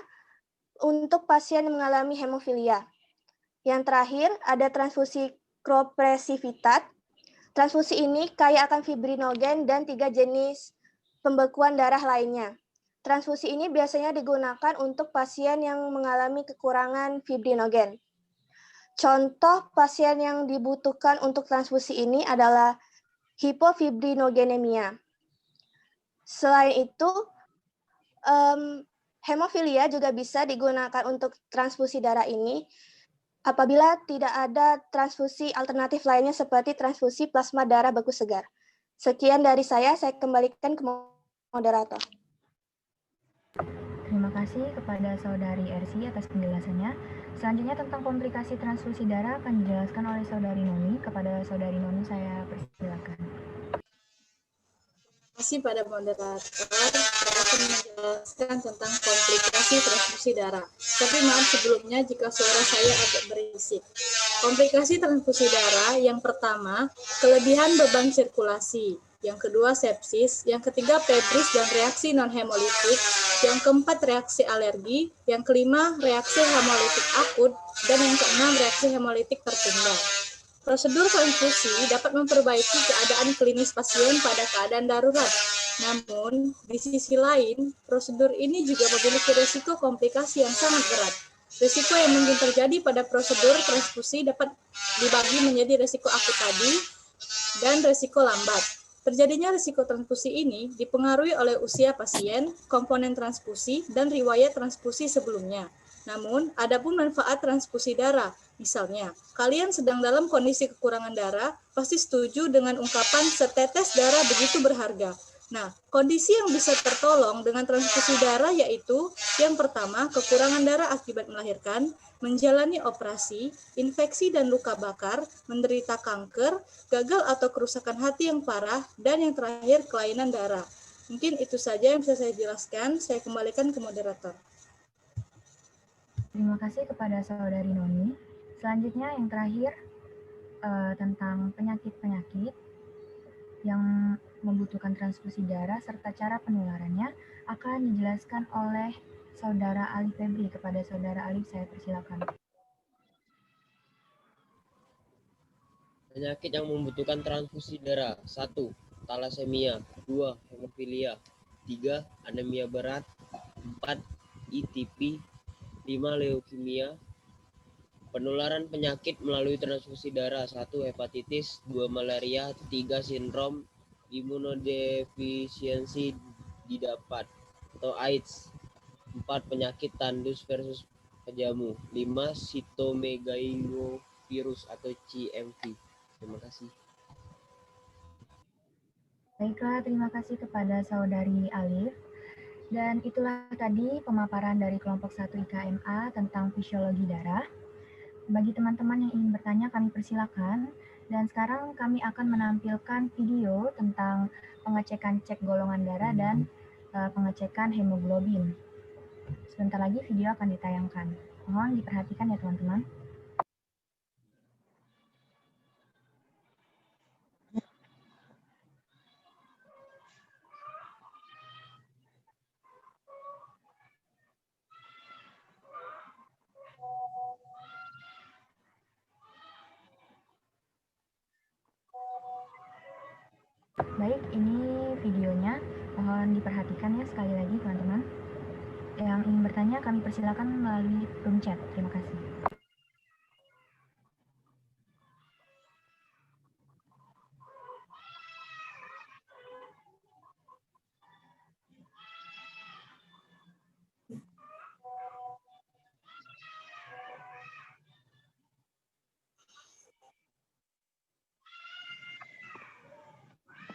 untuk pasien yang mengalami hemofilia. Yang terakhir, ada transfusi kropresivitat. Transfusi ini kaya akan fibrinogen dan 3 jenis pembekuan darah lainnya. Transfusi ini biasanya digunakan untuk pasien yang mengalami kekurangan fibrinogen. Contoh pasien yang dibutuhkan untuk transfusi ini adalah hipofibrinogenemia. Selain itu, hemofilia juga bisa digunakan untuk transfusi darah ini apabila tidak ada transfusi alternatif lainnya seperti transfusi plasma darah beku segar. Sekian dari saya kembalikan ke moderator. Terima kasih kepada Saudari Ersi atas penjelasannya. Selanjutnya tentang komplikasi transfusi darah akan dijelaskan oleh Saudari Noni. Kepada Saudari Noni saya persilakan. Terima kasih pada moderator. Saya akan menjelaskan tentang komplikasi transfusi darah. Tapi maaf sebelumnya jika suara saya agak berisik. Komplikasi transfusi darah yang pertama, kelebihan beban sirkulasi. Yang kedua, sepsis. Yang ketiga, febris dan reaksi non-hemolitik. Yang keempat, reaksi alergi. Yang kelima, reaksi hemolitik akut. Dan yang keenam, reaksi hemolitik tertunda. Prosedur transfusi dapat memperbaiki keadaan klinis pasien pada keadaan darurat. Namun, di sisi lain, prosedur ini juga memiliki risiko komplikasi yang sangat berat. Risiko yang mungkin terjadi pada prosedur transfusi dapat dibagi menjadi risiko akut tadi dan risiko lambat. Terjadinya risiko transfusi ini dipengaruhi oleh usia pasien, komponen transfusi, dan riwayat transfusi sebelumnya. Namun, ada pun manfaat transfusi darah. Misalnya, kalian sedang dalam kondisi kekurangan darah, pasti setuju dengan ungkapan setetes darah begitu berharga. Nah, kondisi yang bisa tertolong dengan transfusi darah yaitu yang pertama, kekurangan darah akibat melahirkan, menjalani operasi, infeksi dan luka bakar, menderita kanker, gagal atau kerusakan hati yang parah, dan yang terakhir kelainan darah. Mungkin itu saja yang bisa saya jelaskan. Saya kembalikan ke moderator. Terima kasih kepada Saudari Noni. Selanjutnya yang terakhir tentang penyakit-penyakit yang membutuhkan transfusi darah serta cara penularannya akan dijelaskan oleh Saudara Ali Febri. Kepada Saudara Ali saya persilakan. Penyakit yang membutuhkan transfusi darah. 1. Talasemia. 2. Hemofilia. 3. Anemia berat. 4. ITP. 5. Leukemia. Penularan penyakit melalui transfusi darah. 1. Hepatitis. 2. Malaria. 3. Sindrom imunodefisiensi didapat atau AIDS. 4. Penyakit tandus versus pejamu. 5. Sitomegalovirus atau CMV. Terima kasih. Baiklah, terima kasih kepada Saudari Alif. Dan itulah tadi pemaparan dari kelompok 1 IKMA tentang fisiologi darah. Bagi teman-teman yang ingin bertanya, kami persilakan. Dan sekarang kami akan menampilkan video tentang pengecekan cek golongan darah dan pengecekan hemoglobin. Sebentar lagi video akan ditayangkan. Mohon diperhatikan ya teman-teman. Baik, ini videonya. Mohon diperhatikan ya sekali lagi teman-teman. Yang ingin bertanya kami persilakan melalui room chat. Terima kasih.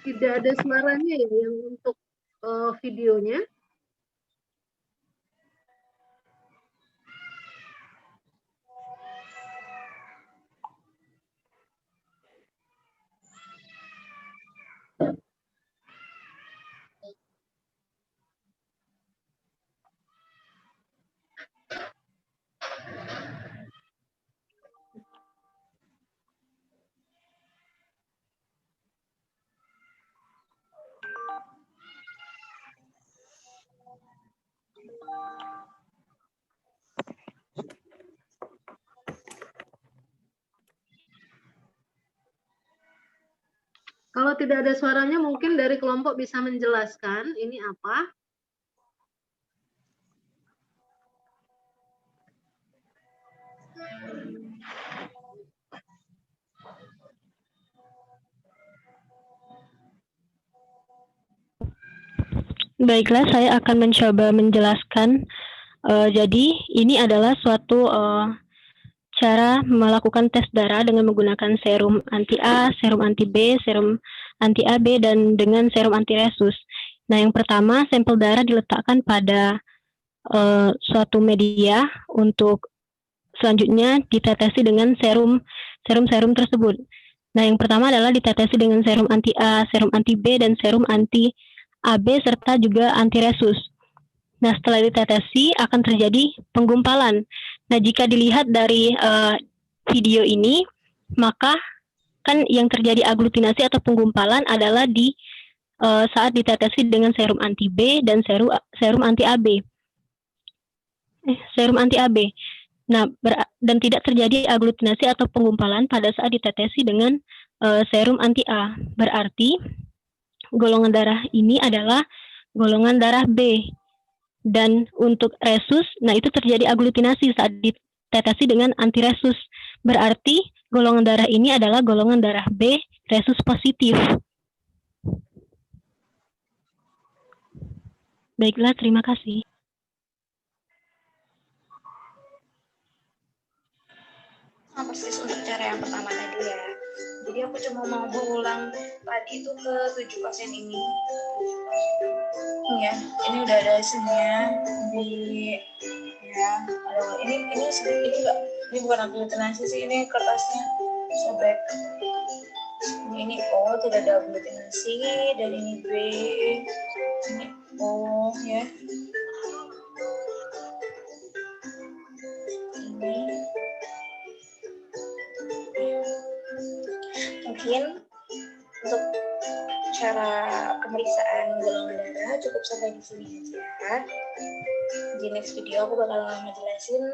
Tidak ada suaranya ya yang untuk videonya. Kalau tidak ada suaranya, mungkin dari kelompok bisa menjelaskan ini apa? Baiklah, saya akan mencoba menjelaskan. Jadi, ini adalah suatu cara melakukan tes darah dengan menggunakan serum anti A, serum anti B, serum anti AB, dan dengan serum anti resus. Nah, yang pertama, sampel darah diletakkan pada suatu media untuk selanjutnya ditetesi dengan serum tersebut. Nah, yang pertama adalah ditetesi dengan serum anti A, serum anti B, dan serum anti AB, serta juga anti resus. Nah, setelah ditetesi akan terjadi penggumpalan. Nah, jika dilihat dari video ini, maka kan yang terjadi aglutinasi atau penggumpalan adalah di saat ditetesi dengan serum anti B dan serum anti AB. Serum anti AB. Nah, dan tidak terjadi aglutinasi atau penggumpalan pada saat ditetesi dengan serum anti A. Berarti golongan darah ini adalah golongan darah B. Dan untuk resus, nah itu terjadi aglutinasi saat ditetesi dengan antiresus. Berarti golongan darah ini adalah golongan darah B, resus positif. Baiklah, terima kasih. Persis untuk cara yang pertama tadi ya. Jadi aku cuma mau berulang tadi itu ke 7 pasien ini. Ya, ini udah ada hasilnya di ya. Ini enggak, ini bukan aglutinasi sih, ini kertasnya sobek. Ini O tidak ada aglutinasi, dan ini B, ini O ya. Ini mungkin untuk cara pemeriksaan golongan darah cukup sampai di sini aja. Di next video aku bakal ngejelasin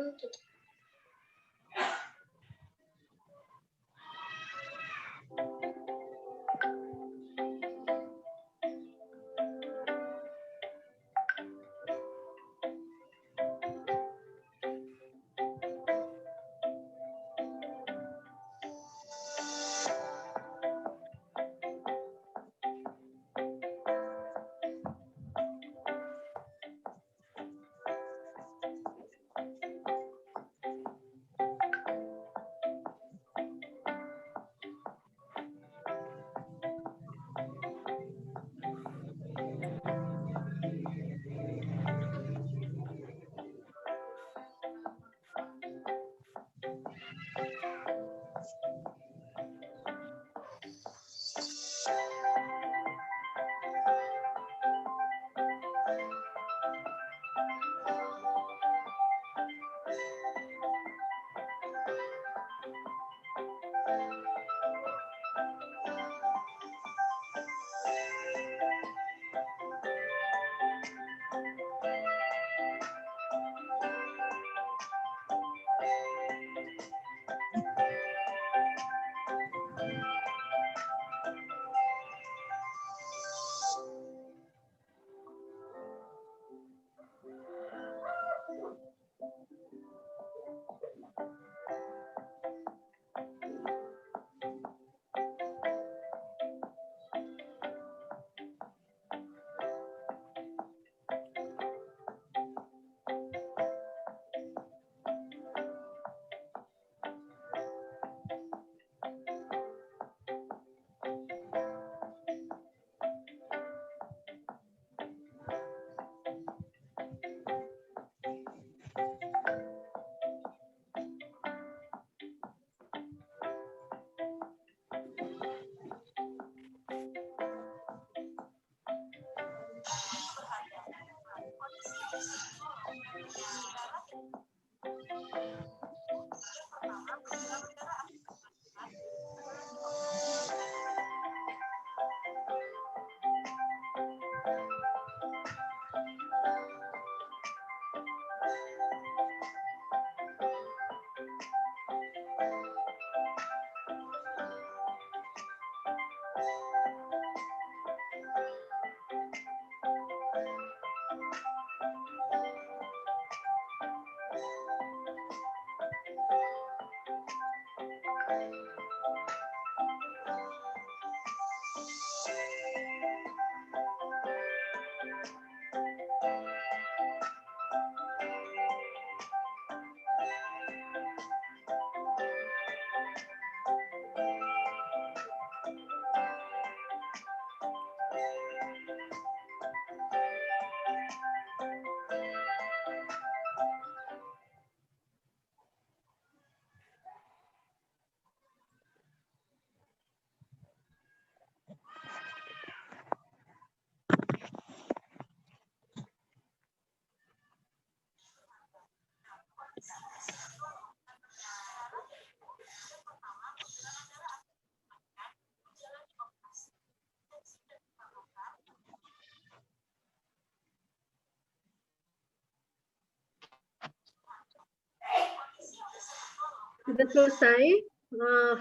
Sudah selesai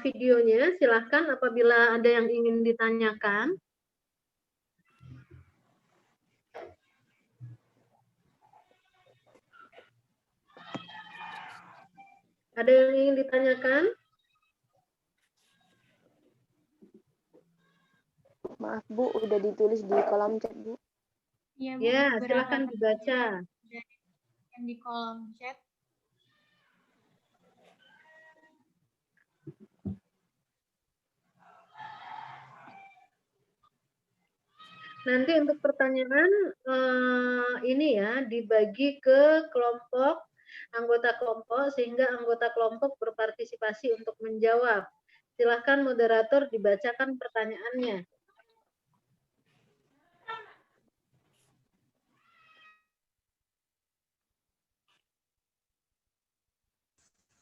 videonya, silahkan apabila ada yang ingin ditanyakan. Ada yang ingin ditanyakan? Maaf Bu, udah ditulis di kolom chat Bu. Iya, Bu. Ya, silahkan dibaca. Yang di kolom chat. Nanti untuk pertanyaan ini ya dibagi ke kelompok, anggota kelompok sehingga anggota kelompok berpartisipasi untuk menjawab. Silakan moderator dibacakan pertanyaannya.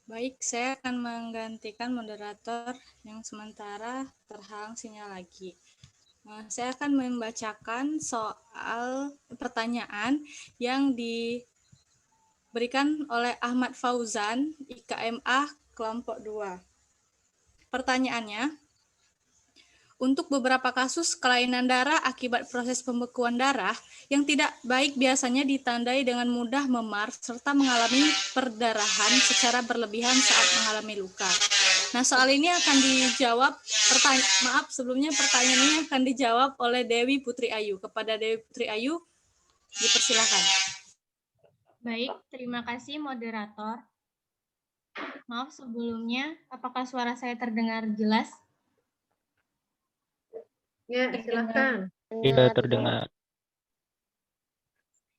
Baik, saya akan menggantikan moderator yang sementara terhalang sinyal lagi. Saya akan membacakan soal pertanyaan yang diberikan oleh Ahmad Fauzan, IKMA kelompok 2. Pertanyaannya, untuk beberapa kasus kelainan darah akibat proses pembekuan darah yang tidak baik biasanya ditandai dengan mudah memar serta mengalami perdarahan secara berlebihan saat mengalami luka. Nah, soal ini akan dijawab, sebelumnya pertanyaan ini akan dijawab oleh Dewi Putri Ayu. Kepada Dewi Putri Ayu, dipersilakan. Baik, terima kasih moderator. Maaf sebelumnya, apakah suara saya terdengar jelas? Ya, silakan. Tidak terdengar.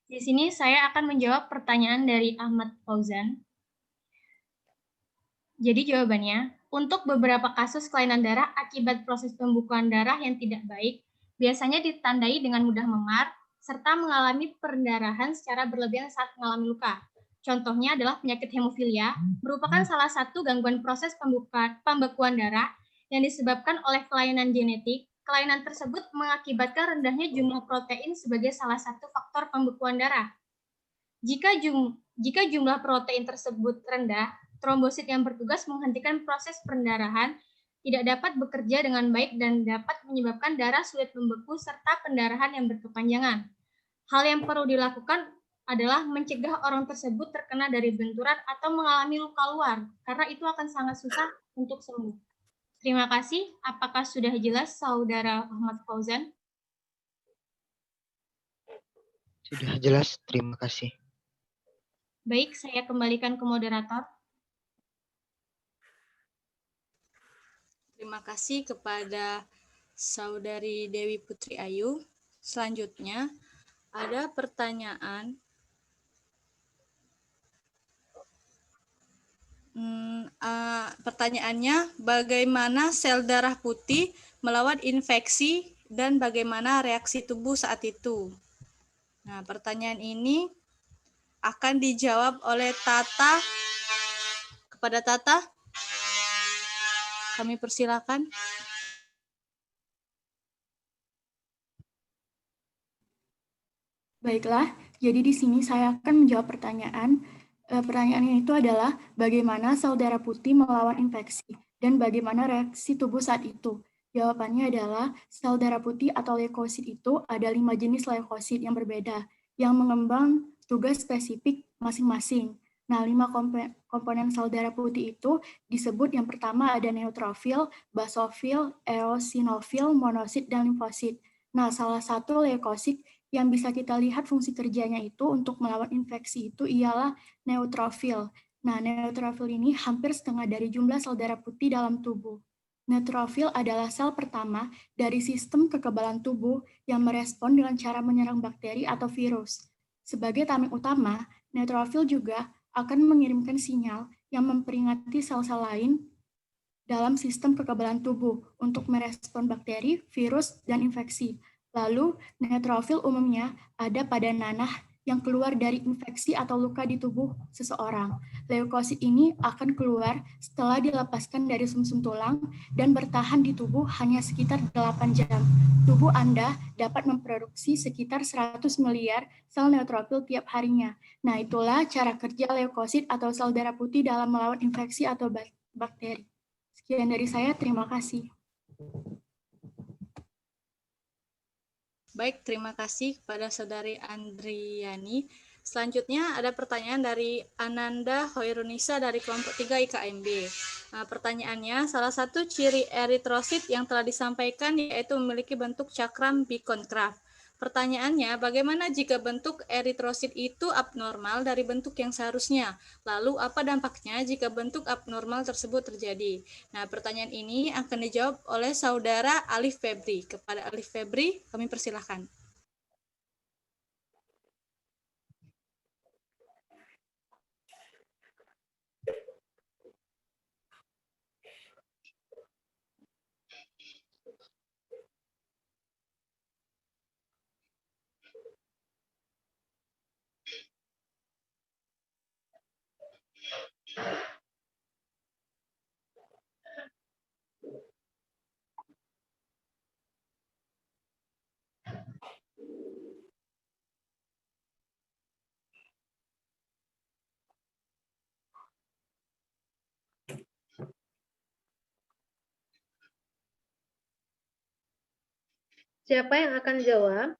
Di sini saya akan menjawab pertanyaan dari Ahmad Fauzan. Jadi jawabannya, untuk beberapa kasus kelainan darah akibat proses pembekuan darah yang tidak baik, biasanya ditandai dengan mudah memar, serta mengalami perdarahan secara berlebihan saat mengalami luka. Contohnya adalah penyakit hemofilia, merupakan salah satu gangguan proses pembekuan darah yang disebabkan oleh kelainan genetik. Kelainan tersebut mengakibatkan rendahnya jumlah protein sebagai salah satu faktor pembekuan darah. Jika jumlah protein tersebut rendah, trombosit yang bertugas menghentikan proses pendarahan tidak dapat bekerja dengan baik dan dapat menyebabkan darah sulit membeku serta pendarahan yang berkepanjangan. Hal yang perlu dilakukan adalah mencegah orang tersebut terkena dari benturan atau mengalami luka luar, karena itu akan sangat susah untuk sembuh. Terima kasih. Apakah sudah jelas, Saudara Ahmad Fauzan? Sudah jelas, terima kasih. Baik, saya kembalikan ke moderator. Terima kasih kepada Saudari Dewi Putri Ayu. Selanjutnya, ada pertanyaan. Pertanyaannya, bagaimana sel darah putih melawan infeksi dan bagaimana reaksi tubuh saat itu? Nah, pertanyaan ini akan dijawab oleh Tata. Kepada Tata, kami persilakan. Baiklah, jadi di sini saya akan menjawab pertanyaan. Pertanyaan itu adalah bagaimana sel darah putih melawan infeksi dan bagaimana reaksi tubuh saat itu. Jawabannya adalah sel darah putih atau leukosit itu ada 5 jenis leukosit yang berbeda yang mengembang tugas spesifik masing-masing. Nah, 5 komponen sel darah putih itu disebut yang pertama ada neutrofil, basofil, eosinofil, monosit, dan limfosit. Nah, salah satu leukosit yang bisa kita lihat fungsi kerjanya itu untuk melawan infeksi itu ialah neutrofil. Nah, neutrofil ini hampir setengah dari jumlah sel darah putih dalam tubuh. Neutrofil adalah sel pertama dari sistem kekebalan tubuh yang merespon dengan cara menyerang bakteri atau virus. Sebagai tameng utama, neutrofil juga akan mengirimkan sinyal yang memperingati sel-sel lain dalam sistem kekebalan tubuh untuk merespon bakteri, virus, dan infeksi. Lalu, neutrofil umumnya ada pada nanah yang keluar dari infeksi atau luka di tubuh seseorang. Leukosit ini akan keluar setelah dilepaskan dari sumsum tulang dan bertahan di tubuh hanya sekitar 8 jam. Tubuh Anda dapat memproduksi sekitar 100 miliar sel neutrofil tiap harinya. Nah, itulah cara kerja leukosit atau sel darah putih dalam melawan infeksi atau bakteri. Sekian dari saya, terima kasih. Baik, terima kasih kepada Saudari Andriani. Selanjutnya ada pertanyaan dari Ananda Hoirunisa dari kelompok 3 IKMB. Nah, pertanyaannya, salah satu ciri eritrosit yang telah disampaikan yaitu memiliki bentuk cakram bikonkav. Pertanyaannya, bagaimana jika bentuk eritrosit itu abnormal dari bentuk yang seharusnya? Lalu, apa dampaknya jika bentuk abnormal tersebut terjadi? Nah, pertanyaan ini akan dijawab oleh Saudara Alif Febri. Kepada Alif Febri, kami persilahkan. Siapa yang akan jawab?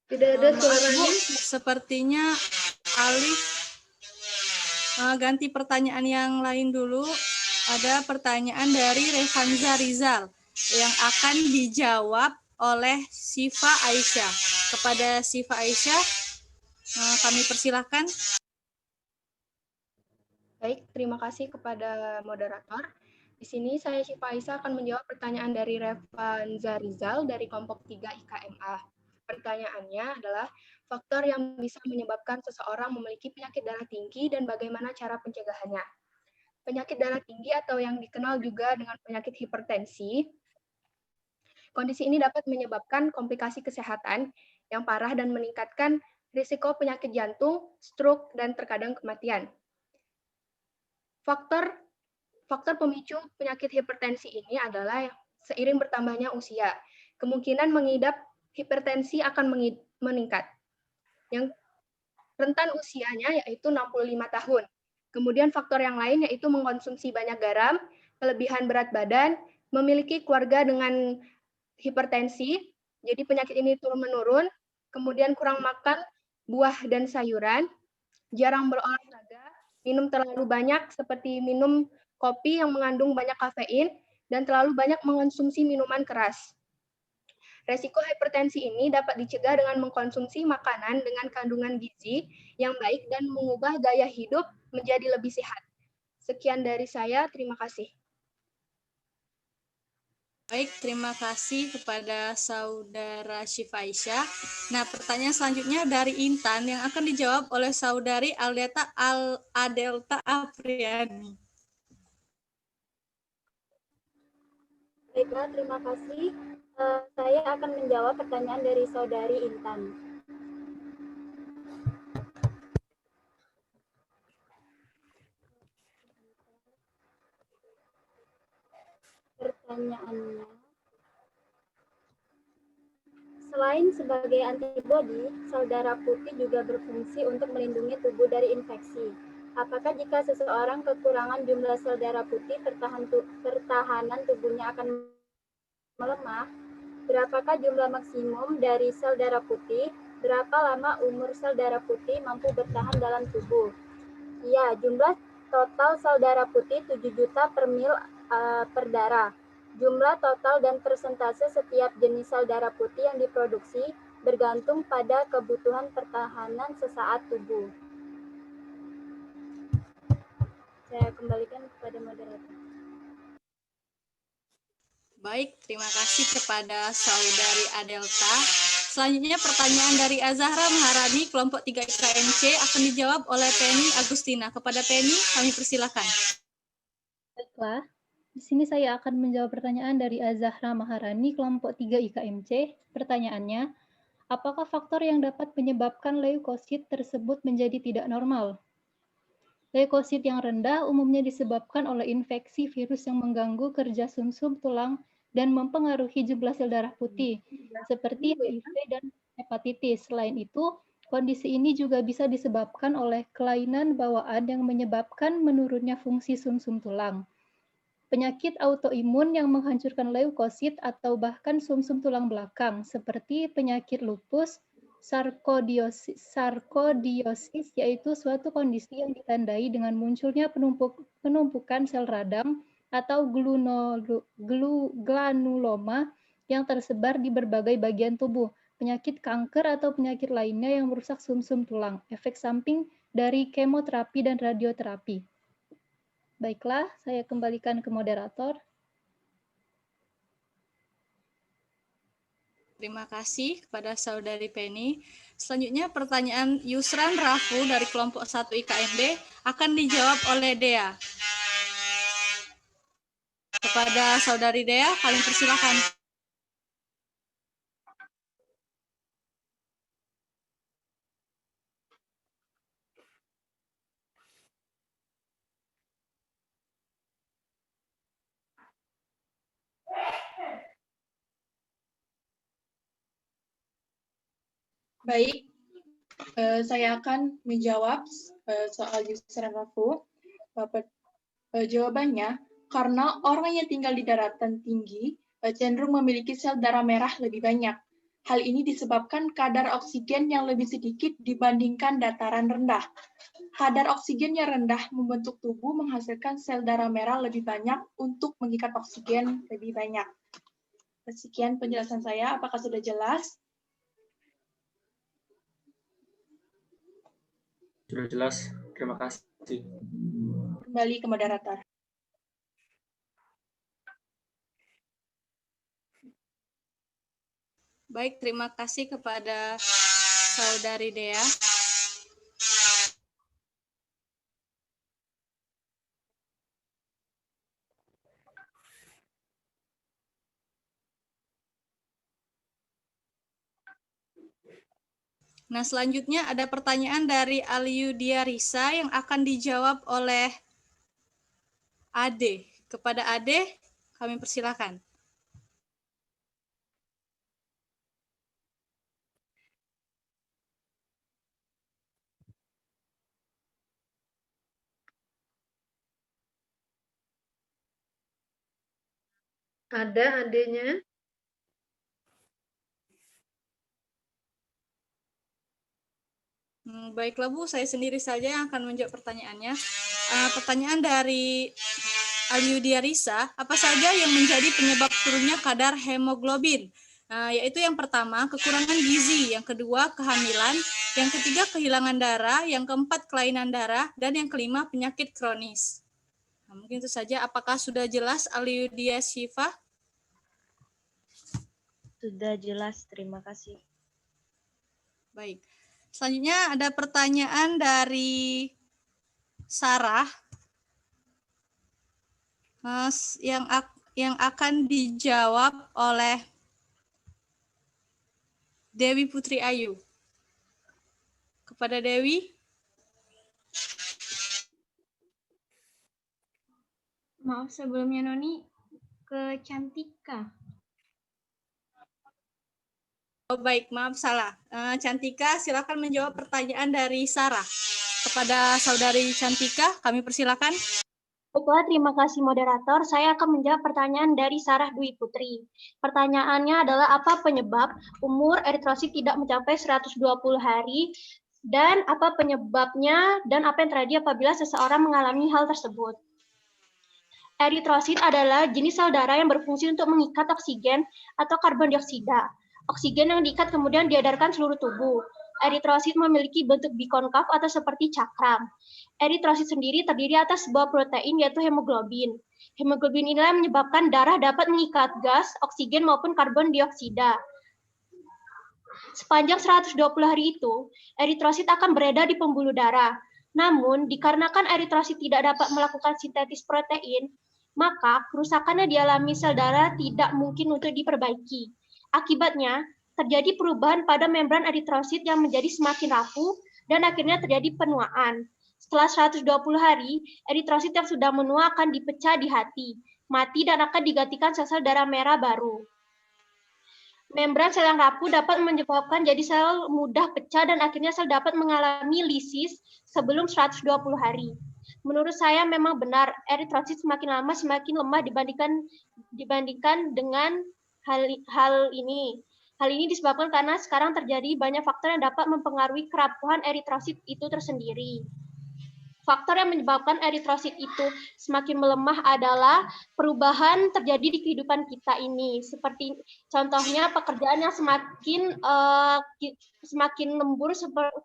Tidak ada suaranya. Sepertinya Alif ganti pertanyaan yang lain dulu. Ada pertanyaan dari Revanza Rizal yang akan dijawab oleh Siva Aisyah. Kepada Siva Aisyah, kami persilahkan. Baik, terima kasih kepada moderator. Di sini saya Siva Aisyah akan menjawab pertanyaan dari Revanza Rizal dari kelompok 3 IKMA. Pertanyaannya adalah faktor yang bisa menyebabkan seseorang memiliki penyakit darah tinggi dan bagaimana cara pencegahannya. Penyakit darah tinggi atau yang dikenal juga dengan penyakit hipertensi, kondisi ini dapat menyebabkan komplikasi kesehatan yang parah dan meningkatkan risiko penyakit jantung, stroke, dan terkadang kematian. Faktor pemicu penyakit hipertensi ini adalah seiring bertambahnya usia. Kemungkinan mengidap hipertensi akan meningkat. Yang rentan usianya yaitu 65 tahun. Kemudian faktor yang lain yaitu mengkonsumsi banyak garam, kelebihan berat badan, memiliki keluarga dengan hipertensi, jadi penyakit ini turun-menurun, kemudian kurang makan buah dan sayuran, jarang berolahraga, minum terlalu banyak seperti minum kopi yang mengandung banyak kafein, dan terlalu banyak mengonsumsi minuman keras. Resiko hipertensi ini dapat dicegah dengan mengkonsumsi makanan dengan kandungan gizi yang baik dan mengubah gaya hidup menjadi lebih sehat. Sekian dari saya, terima kasih. Baik, terima kasih kepada Saudara Siva Aisyah. Nah, pertanyaan selanjutnya dari Intan yang akan dijawab oleh Saudari Adelta Afriani. Baiklah, terima kasih. Saya akan menjawab pertanyaan dari Saudari Intan. Pertanyaannya, Selain sebagai antibodi, sel darah putih juga berfungsi untuk melindungi tubuh dari infeksi. Apakah jika seseorang kekurangan jumlah sel darah putih, pertahanan tubuhnya akan melemah? Berapakah jumlah maksimum dari sel darah putih? Berapa lama umur sel darah putih mampu bertahan dalam tubuh? Ya, jumlah total sel darah putih 7 juta per mil per darah. Jumlah total dan persentase setiap jenis sel darah putih yang diproduksi bergantung pada kebutuhan pertahanan sesaat tubuh. Saya kembalikan kepada moderator. Baik, terima kasih kepada Saudari Adelta. Selanjutnya pertanyaan dari Azahra Maharani, kelompok 3 IKMC akan dijawab oleh Penny Agustina. Kepada Penny, kami persilakan. Baiklah, di sini saya akan menjawab pertanyaan dari Azahra Maharani, kelompok 3 IKMC. Pertanyaannya, apakah faktor yang dapat menyebabkan leukosit tersebut menjadi tidak normal? Leukosit yang rendah umumnya disebabkan oleh infeksi virus yang mengganggu kerja sumsum tulang dan mempengaruhi jumlah sel darah putih, seperti HIV dan hepatitis. Selain itu, kondisi ini juga bisa disebabkan oleh kelainan bawaan yang menyebabkan menurunnya fungsi sumsum tulang. Penyakit autoimun yang menghancurkan leukosit atau bahkan sumsum tulang belakang, seperti penyakit lupus, sarkoidiosis, yaitu suatu kondisi yang ditandai dengan munculnya penumpukan sel radang atau granuloma yang tersebar di berbagai bagian tubuh, penyakit kanker atau penyakit lainnya yang merusak sumsum tulang, efek samping dari kemoterapi dan radioterapi. Baiklah, saya kembalikan ke moderator. Terima kasih kepada Saudari Penny. Selanjutnya pertanyaan Yusran Rafu dari kelompok 1 IKMB akan dijawab oleh Dea. Kepada Saudari Dea, kami persilakan. Baik, saya akan menjawab soal Yusran Rafu. Jawabannya, karena orang yang tinggal di daratan tinggi cenderung memiliki sel darah merah lebih banyak. Hal ini disebabkan kadar oksigen yang lebih sedikit dibandingkan dataran rendah. Kadar oksigen yang rendah membentuk tubuh menghasilkan sel darah merah lebih banyak untuk mengikat oksigen lebih banyak. Sekian penjelasan saya, apakah sudah jelas? Sudah jelas, terima kasih. Kembali ke moderator. Baik, terima kasih kepada Saudari Dea. Nah, selanjutnya ada pertanyaan dari Aliudia Risa yang akan dijawab oleh Ade. Kepada Ade, kami persilakan. Ada adanya? Baiklah Bu, saya sendiri saja yang akan menjawab pertanyaannya. Pertanyaan dari Aliudia Risa, apa saja yang menjadi penyebab turunnya kadar hemoglobin? Yaitu yang pertama, kekurangan gizi, yang kedua, kehamilan, yang ketiga, kehilangan darah, yang keempat, kelainan darah, dan yang kelima, penyakit kronis. Mungkin itu saja. Apakah sudah jelas, Aliudia Syifa? Sudah jelas, terima kasih. Baik. Selanjutnya ada pertanyaan dari Sarah yang akan dijawab oleh Dewi Putri Ayu. Kepada Dewi. Maaf sebelumnya Noni, ke Cantika. Oh baik, maaf salah. Cantika, silakan menjawab pertanyaan dari Sarah. Kepada Saudari Cantika, kami persilakan. Baiklah, terima kasih moderator. Saya akan menjawab pertanyaan dari Sarah Dwi Putri. Pertanyaannya adalah apa penyebab umur eritrosit tidak mencapai 120 hari dan apa penyebabnya dan apa yang terjadi apabila seseorang mengalami hal tersebut. Eritrosit adalah jenis sel darah yang berfungsi untuk mengikat oksigen atau karbon dioksida. Oksigen yang diikat kemudian diedarkan seluruh tubuh. Eritrosit memiliki bentuk bikonkav atau seperti cakram. Eritrosit sendiri terdiri atas sebuah protein yaitu hemoglobin. Hemoglobin inilah yang menyebabkan darah dapat mengikat gas, oksigen maupun karbon dioksida. Sepanjang 120 hari itu, eritrosit akan beredar di pembuluh darah. Namun, dikarenakan eritrosit tidak dapat melakukan sintetis protein, maka kerusakan yang dialami sel darah tidak mungkin untuk diperbaiki. Akibatnya, terjadi perubahan pada membran eritrosit yang menjadi semakin rapuh dan akhirnya terjadi penuaan. Setelah 120 hari, eritrosit yang sudah menua akan dipecah di hati, mati dan akan digantikan sel-sel darah merah baru. Membran sel yang rapuh dapat menyebabkan jadi sel mudah pecah dan akhirnya sel dapat mengalami lisis sebelum 120 hari. Menurut saya memang benar, eritrosit semakin lama semakin lemah dibandingkan dengan hal ini. Hal ini disebabkan karena sekarang terjadi banyak faktor yang dapat mempengaruhi kerapuhan eritrosit itu tersendiri. Faktor yang menyebabkan eritrosit itu semakin melemah adalah perubahan terjadi di kehidupan kita ini. Seperti contohnya pekerjaan yang semakin lembur seperti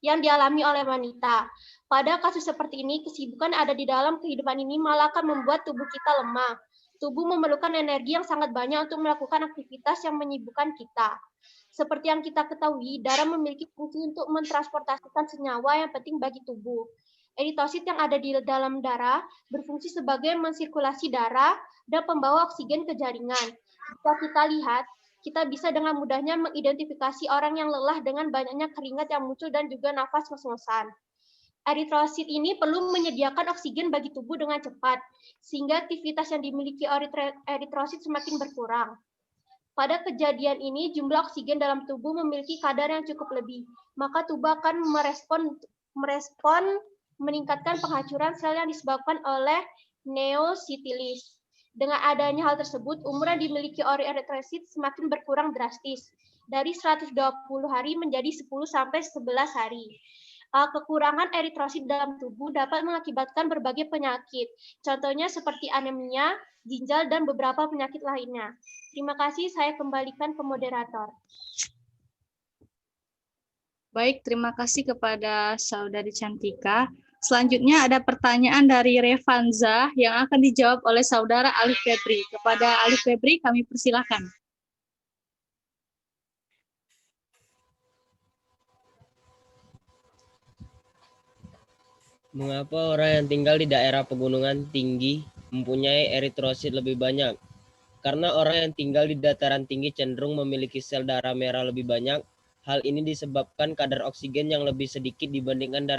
yang dialami oleh wanita. Pada kasus seperti ini, kesibukan ada di dalam kehidupan ini malah akan membuat tubuh kita lemah. Tubuh memerlukan energi yang sangat banyak untuk melakukan aktivitas yang menyibukkan kita. Seperti yang kita ketahui, darah memiliki fungsi untuk mentransportasikan senyawa yang penting bagi tubuh. Eritrosit yang ada di dalam darah berfungsi sebagai mensirkulasi darah dan pembawa oksigen ke jaringan. Jika kita lihat, kita bisa dengan mudahnya mengidentifikasi orang yang lelah dengan banyaknya keringat yang muncul dan juga nafas ngos-ngosan. Eritrosit ini perlu menyediakan oksigen bagi tubuh dengan cepat, sehingga aktivitas yang dimiliki eritrosit semakin berkurang. Pada kejadian ini, jumlah oksigen dalam tubuh memiliki kadar yang cukup lebih, maka tubuh akan merespon meningkatkan penghancuran sel yang disebabkan oleh neositilis. Dengan adanya hal tersebut, umur yang dimiliki eritrosit semakin berkurang drastis, dari 120 hari menjadi 10-11 hari. Kekurangan eritrosit dalam tubuh dapat mengakibatkan berbagai penyakit, contohnya seperti anemia, ginjal, dan beberapa penyakit lainnya. Terima kasih, saya kembalikan ke moderator. Baik, terima kasih kepada Saudari Cantika. Selanjutnya ada pertanyaan dari Revanza yang akan dijawab oleh Saudara Alif Febri. Kepada Alif Febri, kami persilakan. Mengapa orang yang tinggal di daerah pegunungan tinggi mempunyai eritrosit lebih banyak? Karena orang yang tinggal di dataran tinggi cenderung memiliki sel darah merah lebih banyak. Hal ini disebabkan kadar oksigen yang lebih sedikit dibandingkan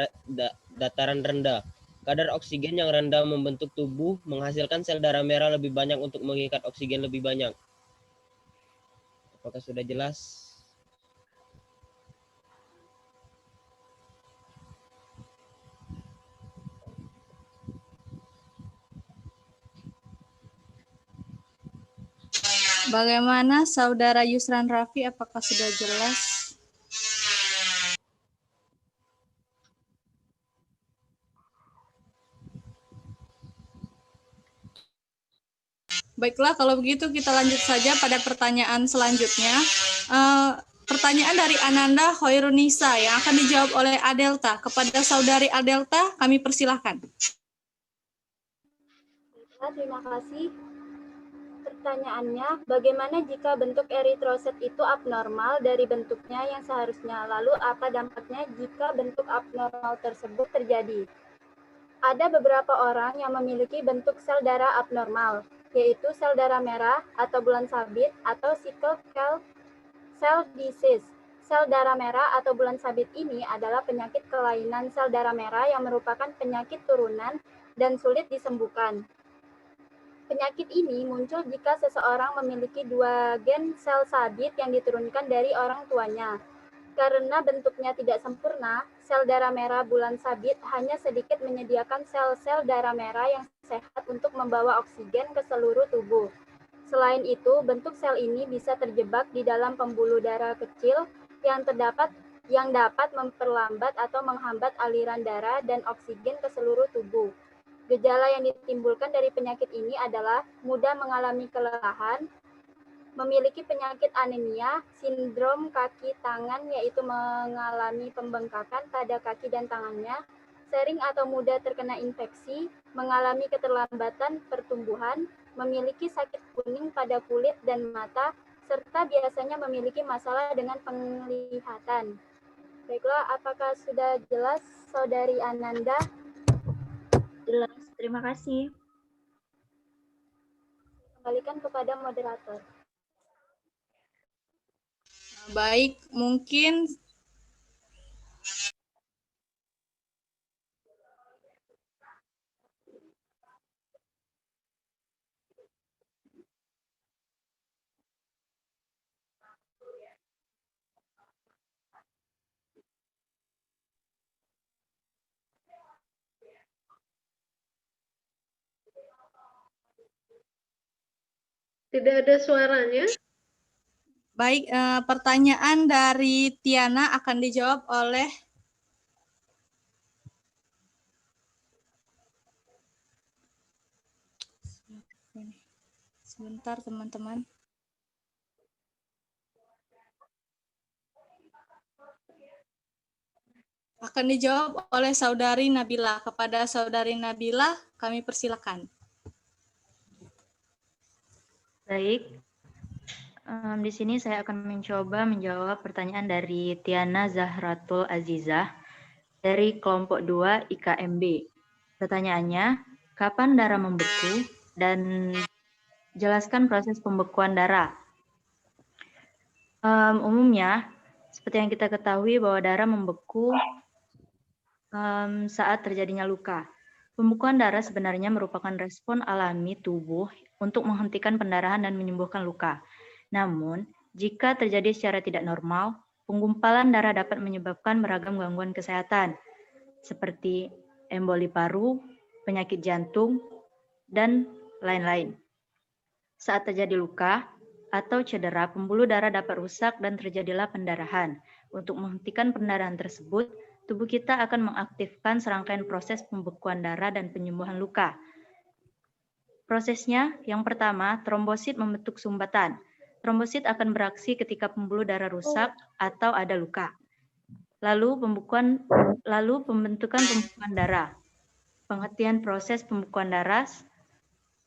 dataran rendah. Kadar oksigen yang rendah membentuk tubuh menghasilkan sel darah merah lebih banyak untuk mengikat oksigen lebih banyak. Apakah sudah jelas? Bagaimana Saudara Yusran Raffi, apakah sudah jelas? Baiklah, kalau begitu kita lanjut saja pada pertanyaan selanjutnya. Pertanyaan dari Ananda Hoirunisa yang akan dijawab oleh Adelta. Kepada Saudari Adelta, kami persilahkan. Terima kasih. Pertanyaannya, bagaimana jika bentuk eritrosit itu abnormal dari bentuknya yang seharusnya? Lalu apa dampaknya jika bentuk abnormal tersebut terjadi? Ada beberapa orang yang memiliki bentuk sel darah abnormal, yaitu sel darah merah atau bulan sabit atau sickle cell disease. Sel darah merah atau bulan sabit ini adalah penyakit kelainan sel darah merah yang merupakan penyakit turunan dan sulit disembuhkan. Penyakit ini muncul jika seseorang memiliki 2 gen sel sabit yang diturunkan dari orang tuanya. Karena bentuknya tidak sempurna, sel darah merah bulan sabit hanya sedikit menyediakan sel-sel darah merah yang sehat untuk membawa oksigen ke seluruh tubuh. Selain itu, bentuk sel ini bisa terjebak di dalam pembuluh darah kecil yang dapat memperlambat atau menghambat aliran darah dan oksigen ke seluruh tubuh. Gejala yang ditimbulkan dari penyakit ini adalah mudah mengalami kelelahan, memiliki penyakit anemia, sindrom kaki tangan yaitu mengalami pembengkakan pada kaki dan tangannya, sering atau mudah terkena infeksi, mengalami keterlambatan pertumbuhan, memiliki sakit kuning pada kulit dan mata, serta biasanya memiliki masalah dengan penglihatan. Baiklah, apakah sudah jelas, Saudari Ananda? Jelas, terima kasih. Kembalikan kepada moderator. Baik, mungkin Tidak ada suaranya. baik, pertanyaan dari Tiana akan dijawab oleh sebentar teman-teman. Akan dijawab oleh Saudari Nabila. Kepada Saudari Nabila, kami persilakan. Baik, di sini saya akan mencoba menjawab pertanyaan dari Tiana Zahratul Azizah dari kelompok 2 IKMB. Pertanyaannya, kapan darah membeku dan jelaskan proses pembekuan darah. Umumnya, seperti yang kita ketahui bahwa darah membeku saat terjadinya luka. Pembekuan darah sebenarnya merupakan respon alami tubuh untuk menghentikan pendarahan dan menyembuhkan luka. Namun, jika terjadi secara tidak normal, penggumpalan darah dapat menyebabkan beragam gangguan kesehatan, seperti emboli paru, penyakit jantung, dan lain-lain. Saat terjadi luka atau cedera, pembuluh darah dapat rusak dan terjadilah pendarahan. Untuk menghentikan pendarahan tersebut, tubuh kita akan mengaktifkan serangkaian proses pembekuan darah dan penyembuhan luka. Prosesnya, yang pertama, trombosit membentuk sumbatan. Trombosit akan beraksi ketika pembuluh darah rusak atau ada luka. Lalu pembentukan pembekuan darah. Pengertian proses pembekuan darah.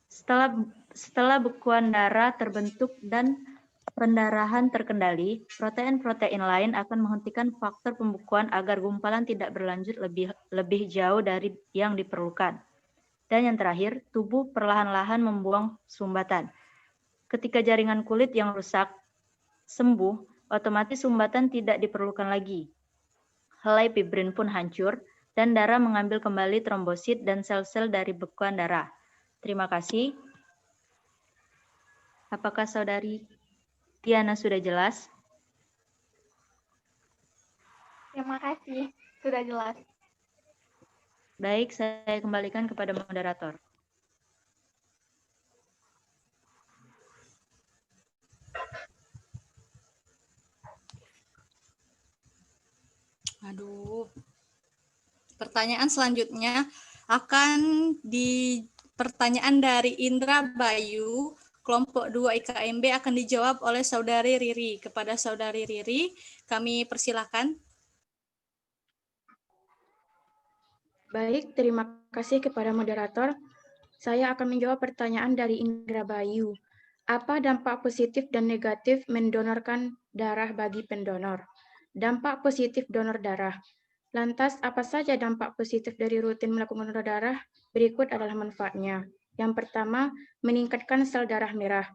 Setelah bekuan darah terbentuk dan pendarahan terkendali, protein-protein lain akan menghentikan faktor pembekuan agar gumpalan tidak berlanjut lebih jauh dari yang diperlukan. Dan yang terakhir, tubuh perlahan-lahan membuang sumbatan. Ketika jaringan kulit yang rusak sembuh, otomatis sumbatan tidak diperlukan lagi. Helai fibrin pun hancur, dan darah mengambil kembali trombosit dan sel-sel dari bekuan darah. Terima kasih. Apakah Saudari Tiana sudah jelas? Terima kasih, sudah jelas. Baik, saya kembalikan kepada moderator. Aduh. Pertanyaan selanjutnya akan di pertanyaan dari Indra Bayu, kelompok 2 IKMB akan dijawab oleh Saudari Riri. Kepada Saudari Riri, kami persilakan. Baik, terima kasih kepada moderator. Saya akan menjawab pertanyaan dari Indra Bayu. Apa dampak positif dan negatif mendonorkan darah bagi pendonor? Dampak positif donor darah. Lantas, apa saja dampak positif dari rutin melakukan donor darah? Berikut adalah manfaatnya. Yang pertama, meningkatkan sel darah merah.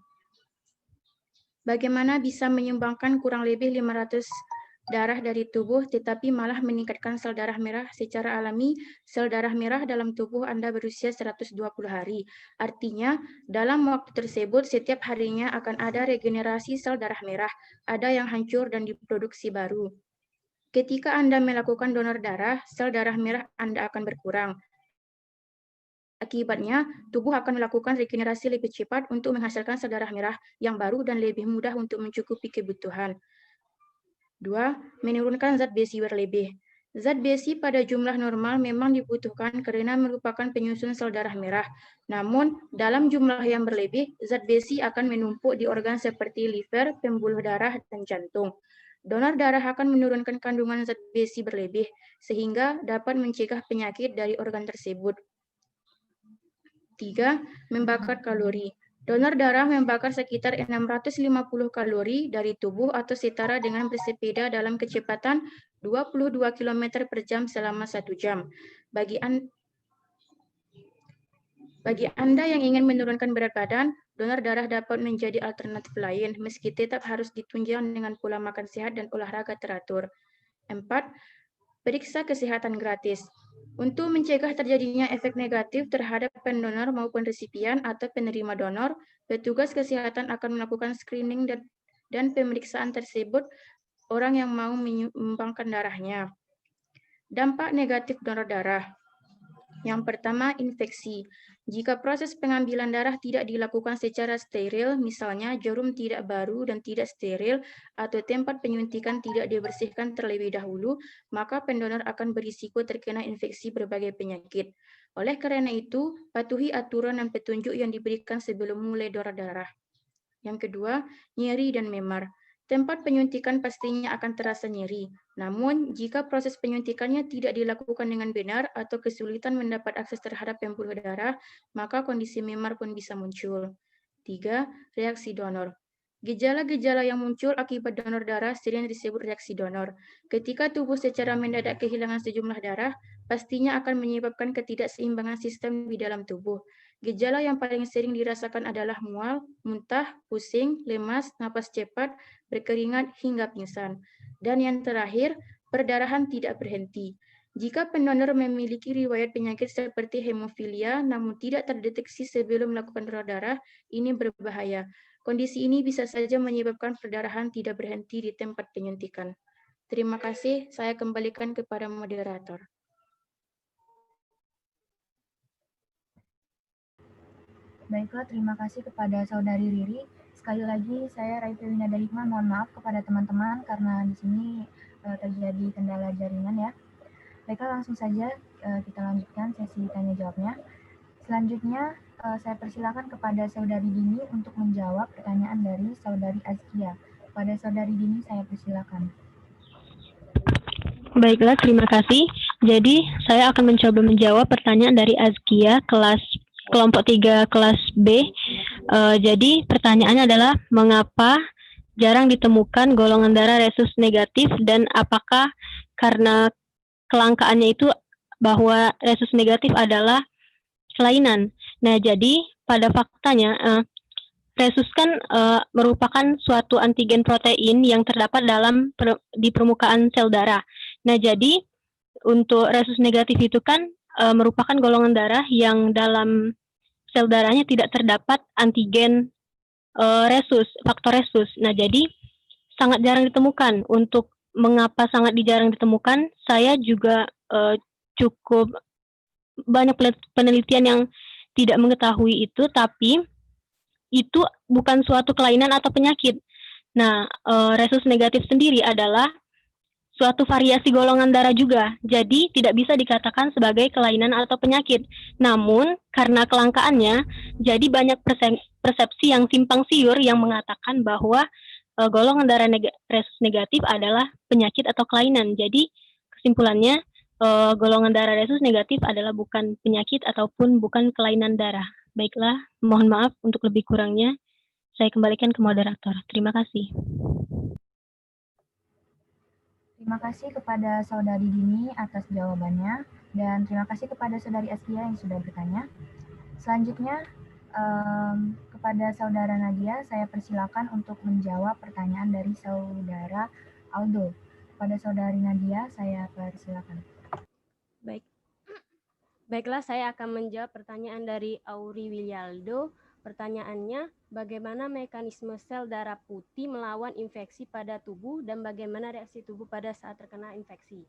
Bagaimana bisa menyumbangkan kurang lebih 500 darah dari tubuh, tetapi malah meningkatkan sel darah merah secara alami. Sel darah merah dalam tubuh Anda berusia 120 hari. Artinya, dalam waktu tersebut, setiap harinya akan ada regenerasi sel darah merah. Ada yang hancur dan diproduksi baru. Ketika Anda melakukan donor darah, sel darah merah Anda akan berkurang. Akibatnya, tubuh akan melakukan regenerasi lebih cepat untuk menghasilkan sel darah merah yang baru dan lebih mudah untuk mencukupi kebutuhan. 2. Menurunkan zat besi berlebih. Zat besi pada jumlah normal memang dibutuhkan karena merupakan penyusun sel darah merah. Namun, dalam jumlah yang berlebih, zat besi akan menumpuk di organ seperti liver, pembuluh darah, dan jantung. Donor darah akan menurunkan kandungan zat besi berlebih, sehingga dapat mencegah penyakit dari organ tersebut. 3. Membakar kalori. Donor darah membakar sekitar 650 kalori dari tubuh atau setara dengan bersepeda dalam kecepatan 22 km per jam selama 1 jam. Bagi Anda yang ingin menurunkan berat badan, donor darah dapat menjadi alternatif lain, meski tetap harus ditunjang dengan pola makan sehat dan olahraga teratur. 4. Periksa kesehatan gratis. Untuk mencegah terjadinya efek negatif terhadap pendonor maupun resipian atau penerima donor, petugas kesehatan akan melakukan screening dan pemeriksaan tersebut orang yang mau menyumbangkan darahnya. Dampak negatif donor darah. Yang pertama, infeksi. Jika proses pengambilan darah tidak dilakukan secara steril, misalnya jarum tidak baru dan tidak steril, atau tempat penyuntikan tidak dibersihkan terlebih dahulu, maka pendonor akan berisiko terkena infeksi berbagai penyakit. Oleh karena itu, patuhi aturan dan petunjuk yang diberikan sebelum mulai donor darah. Yang kedua, nyeri dan memar. Tempat penyuntikan pastinya akan terasa nyeri. Namun, jika proses penyuntikannya tidak dilakukan dengan benar atau kesulitan mendapat akses terhadap pembuluh darah, maka kondisi memar pun bisa muncul. 3. Reaksi donor. Gejala-gejala yang muncul akibat donor darah sering disebut reaksi donor. Ketika tubuh secara mendadak kehilangan sejumlah darah, pastinya akan menyebabkan ketidakseimbangan sistem di dalam tubuh. Gejala yang paling sering dirasakan adalah mual, muntah, pusing, lemas, napas cepat, berkeringat, hingga pingsan. Dan yang terakhir, perdarahan tidak berhenti. Jika pendonor memiliki riwayat penyakit seperti hemofilia namun tidak terdeteksi sebelum melakukan donor darah, ini berbahaya. Kondisi ini bisa saja menyebabkan perdarahan tidak berhenti di tempat penyuntikan. Terima kasih, saya kembalikan kepada moderator. Baiklah, terima kasih kepada Saudari Riri. Sekali lagi, saya Raifi Winada Hikmah mohon maaf kepada teman-teman karena di sini terjadi kendala jaringan ya. Baiklah, langsung saja kita lanjutkan sesi tanya jawabnya. Selanjutnya, saya persilakan kepada Saudari Dini untuk menjawab pertanyaan dari Saudari Azkia. Kepada Saudari Dini, saya persilakan. Baiklah, terima kasih. Jadi, saya akan mencoba menjawab pertanyaan dari Azkia, kelompok 3 kelas B. Jadi, pertanyaannya adalah, mengapa jarang ditemukan golongan darah resus negatif dan apakah karena kelangkaannya itu bahwa resus negatif adalah kelainan. Nah, jadi pada faktanya resus kan merupakan suatu antigen protein yang terdapat di permukaan sel darah. Nah, jadi untuk resus negatif itu kan merupakan golongan darah yang dalam sel darahnya tidak terdapat antigen resus, faktor resus. Nah, jadi sangat jarang ditemukan. Untuk mengapa sangat jarang ditemukan, saya juga cukup banyak penelitian yang tidak mengetahui itu, tapi itu bukan suatu kelainan atau penyakit. Nah, resus negatif sendiri adalah suatu variasi golongan darah juga, jadi tidak bisa dikatakan sebagai kelainan atau penyakit. Namun, karena kelangkaannya, jadi banyak persepsi yang simpang siur yang mengatakan bahwa golongan darah resus negatif adalah penyakit atau kelainan. Jadi, kesimpulannya, golongan darah resus negatif adalah bukan penyakit ataupun bukan kelainan darah. Baiklah, mohon maaf untuk lebih kurangnya. Saya kembalikan ke moderator. Terima kasih. Terima kasih kepada Saudari Dini atas jawabannya, dan terima kasih kepada Saudari Azkia yang sudah bertanya. Selanjutnya, kepada Saudara Nadia, saya persilakan untuk menjawab pertanyaan dari Saudara Aldo. Kepada Saudari Nadia, saya persilakan. Baiklah, saya akan menjawab pertanyaan dari Auri Wilialdo. Pertanyaannya, bagaimana mekanisme sel darah putih melawan infeksi pada tubuh dan bagaimana reaksi tubuh pada saat terkena infeksi?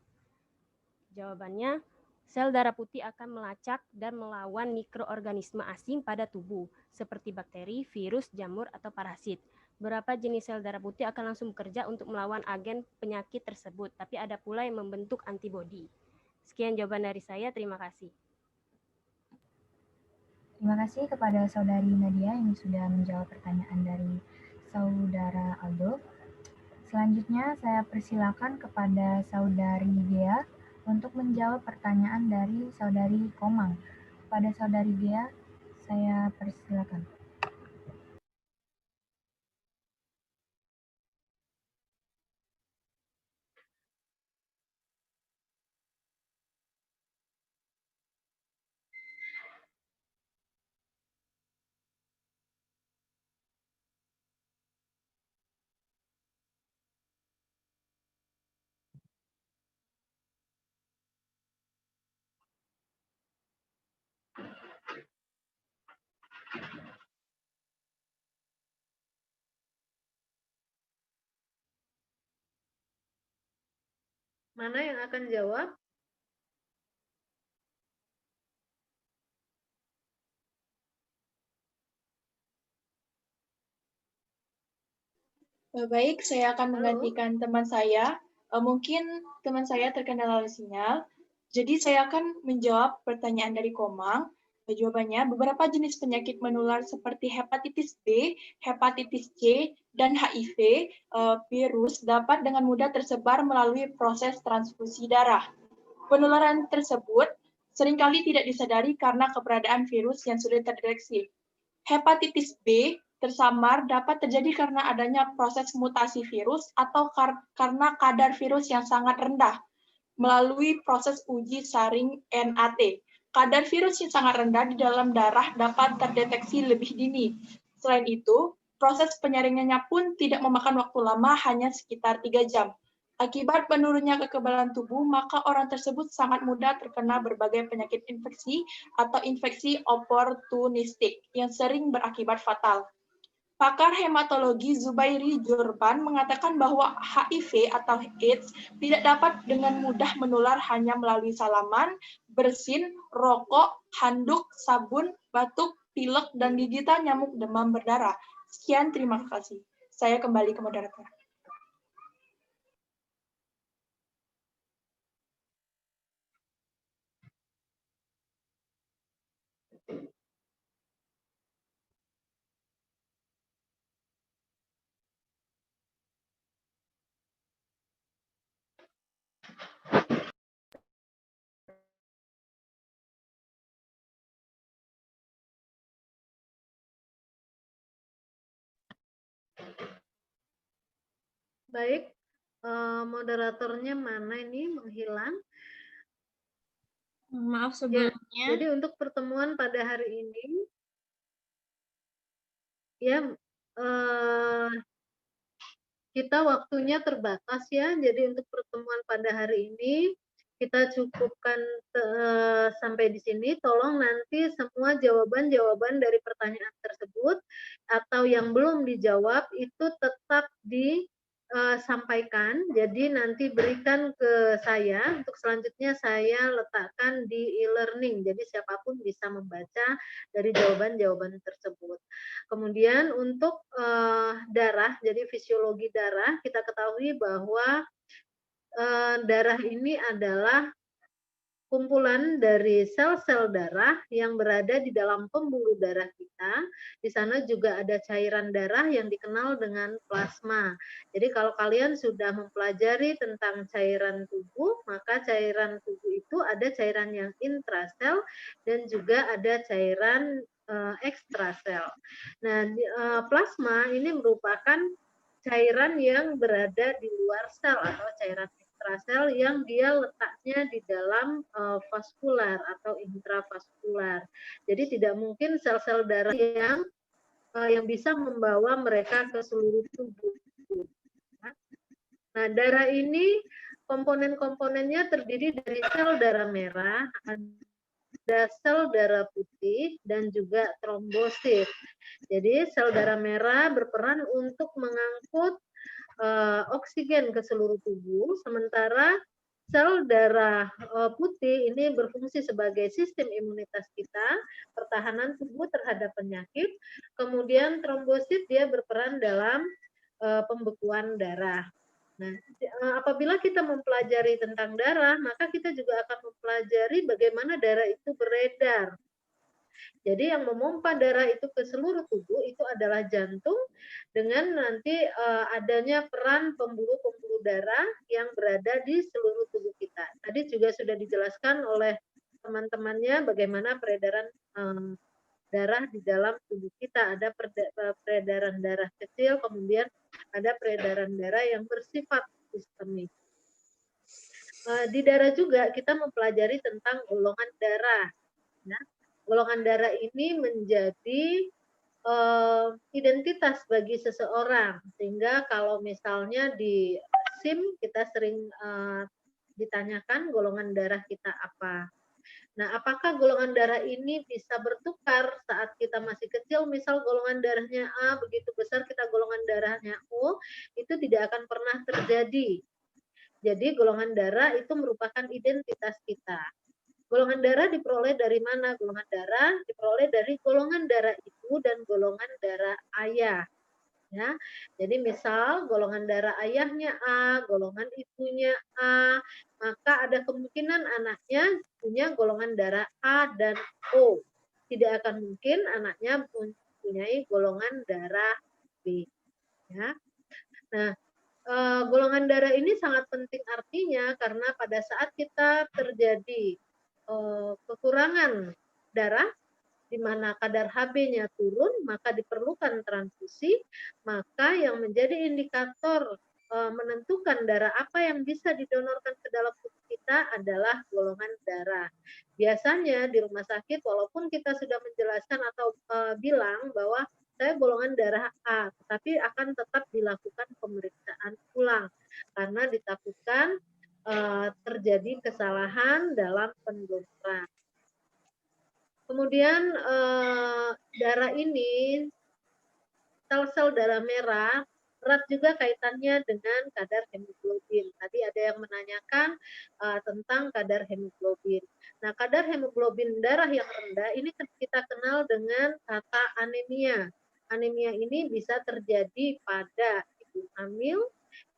Jawabannya, sel darah putih akan melacak dan melawan mikroorganisme asing pada tubuh, seperti bakteri, virus, jamur, atau parasit. Beberapa jenis sel darah putih akan langsung bekerja untuk melawan agen penyakit tersebut, tapi ada pula yang membentuk antibodi. Sekian jawaban dari saya, terima kasih. Terima kasih kepada Saudari Nadia yang sudah menjawab pertanyaan dari Saudara Aldo. Selanjutnya saya persilakan kepada Saudari Gea untuk menjawab pertanyaan dari Saudari Komang. Kepada Saudari Gea, saya persilakan. Mana yang akan jawab? Baik, saya akan menggantikan teman saya. Mungkin teman saya terkendala sinyal. Jadi saya akan menjawab pertanyaan dari Komang. Jawabannya, beberapa jenis penyakit menular seperti hepatitis B, hepatitis C, dan HIV virus dapat dengan mudah tersebar melalui proses transfusi darah. Penularan tersebut seringkali tidak disadari karena keberadaan virus yang sulit terdeteksi. Hepatitis B tersamar dapat terjadi karena adanya proses mutasi virus atau karena kadar virus yang sangat rendah melalui proses uji saring NAT. Kadar virus yang sangat rendah di dalam darah dapat terdeteksi lebih dini. Selain itu, proses penyaringannya pun tidak memakan waktu lama, hanya sekitar 3 jam. Akibat menurunnya kekebalan tubuh, maka orang tersebut sangat mudah terkena berbagai penyakit infeksi atau infeksi oportunistik yang sering berakibat fatal. Pakar hematologi Zubairi Jorban mengatakan bahwa HIV atau AIDS tidak dapat dengan mudah menular hanya melalui salaman, bersin, rokok, handuk, sabun, batuk, pilek, dan gigitan nyamuk demam berdarah. Sekian, terima kasih. Saya kembali ke moderator. Baik, moderatornya mana ini menghilang? Maaf Ya, sebelumnya. jadi untuk pertemuan pada hari ini, ya kita waktunya terbatas ya. Jadi untuk pertemuan pada hari ini kita cukupkan sampai di sini. Tolong nanti semua jawaban-jawaban dari pertanyaan tersebut atau yang belum dijawab itu tetap disampaikan. Jadi nanti berikan ke saya. Untuk selanjutnya saya letakkan di e-learning. Jadi siapapun bisa membaca dari jawaban-jawaban tersebut. Kemudian untuk darah, jadi fisiologi darah, kita ketahui bahwa darah ini adalah kumpulan dari sel-sel darah yang berada di dalam pembuluh darah kita. Di sana juga ada cairan darah yang dikenal dengan plasma. Jadi kalau kalian sudah mempelajari tentang cairan tubuh, maka cairan tubuh itu ada cairan yang intrasel dan juga ada cairan ekstrasel. Nah, plasma ini merupakan cairan yang berada di luar sel atau cairan ekstrasel yang dia letaknya di dalam vaskular atau intravaskular. Jadi tidak mungkin sel-sel darah yang bisa membawa mereka ke seluruh tubuh. Nah, darah ini komponen-komponennya terdiri dari sel darah merah, ada sel darah putih, dan juga trombosit. Jadi sel darah merah berperan untuk mengangkut oksigen ke seluruh tubuh, sementara sel darah putih ini berfungsi sebagai sistem imunitas kita, pertahanan tubuh terhadap penyakit. Kemudian trombosit dia berperan dalam pembekuan darah. Nah, apabila kita mempelajari tentang darah, maka kita juga akan mempelajari bagaimana darah itu beredar. Jadi yang memompa darah itu ke seluruh tubuh itu adalah jantung, dengan nanti adanya peran pembuluh-pembuluh darah yang berada di seluruh tubuh kita. Tadi juga sudah dijelaskan oleh teman-temannya bagaimana peredaran darah di dalam tubuh kita. Ada peredaran darah kecil, kemudian ada peredaran darah yang bersifat sistemik. Di darah juga kita mempelajari tentang golongan darah. Ya. Golongan darah ini menjadi identitas bagi seseorang, sehingga kalau misalnya di SIM kita sering ditanyakan golongan darah kita apa. Nah, apakah golongan darah ini bisa bertukar saat kita masih kecil? Misal golongan darahnya A begitu besar, kita golongan darahnya O, itu tidak akan pernah terjadi. Jadi golongan darah itu merupakan identitas kita. Golongan darah diperoleh dari mana? Golongan darah diperoleh dari golongan darah ibu dan golongan darah ayah. Ya, jadi misal golongan darah ayahnya A, golongan ibunya A, maka ada kemungkinan anaknya punya golongan darah A dan O. Tidak akan mungkin anaknya mempunyai golongan darah B. Ya. Nah, golongan darah ini sangat penting artinya karena pada saat kita terjadi kekurangan darah, di mana kadar Hb-nya turun, maka diperlukan transfusi, maka yang menjadi indikator menentukan darah apa yang bisa didonorkan ke dalam tubuh kita adalah golongan darah. Biasanya di rumah sakit, walaupun kita sudah menjelaskan atau bilang bahwa saya golongan darah A, tetapi akan tetap dilakukan pemeriksaan ulang, karena ditakutkan terjadi kesalahan dalam pendonoran. Kemudian darah ini, sel-sel darah merah, erat juga kaitannya dengan kadar hemoglobin. Tadi ada yang menanyakan tentang kadar hemoglobin. Nah, kadar hemoglobin darah yang rendah ini kita kenal dengan kata anemia. Anemia ini bisa terjadi pada ibu hamil,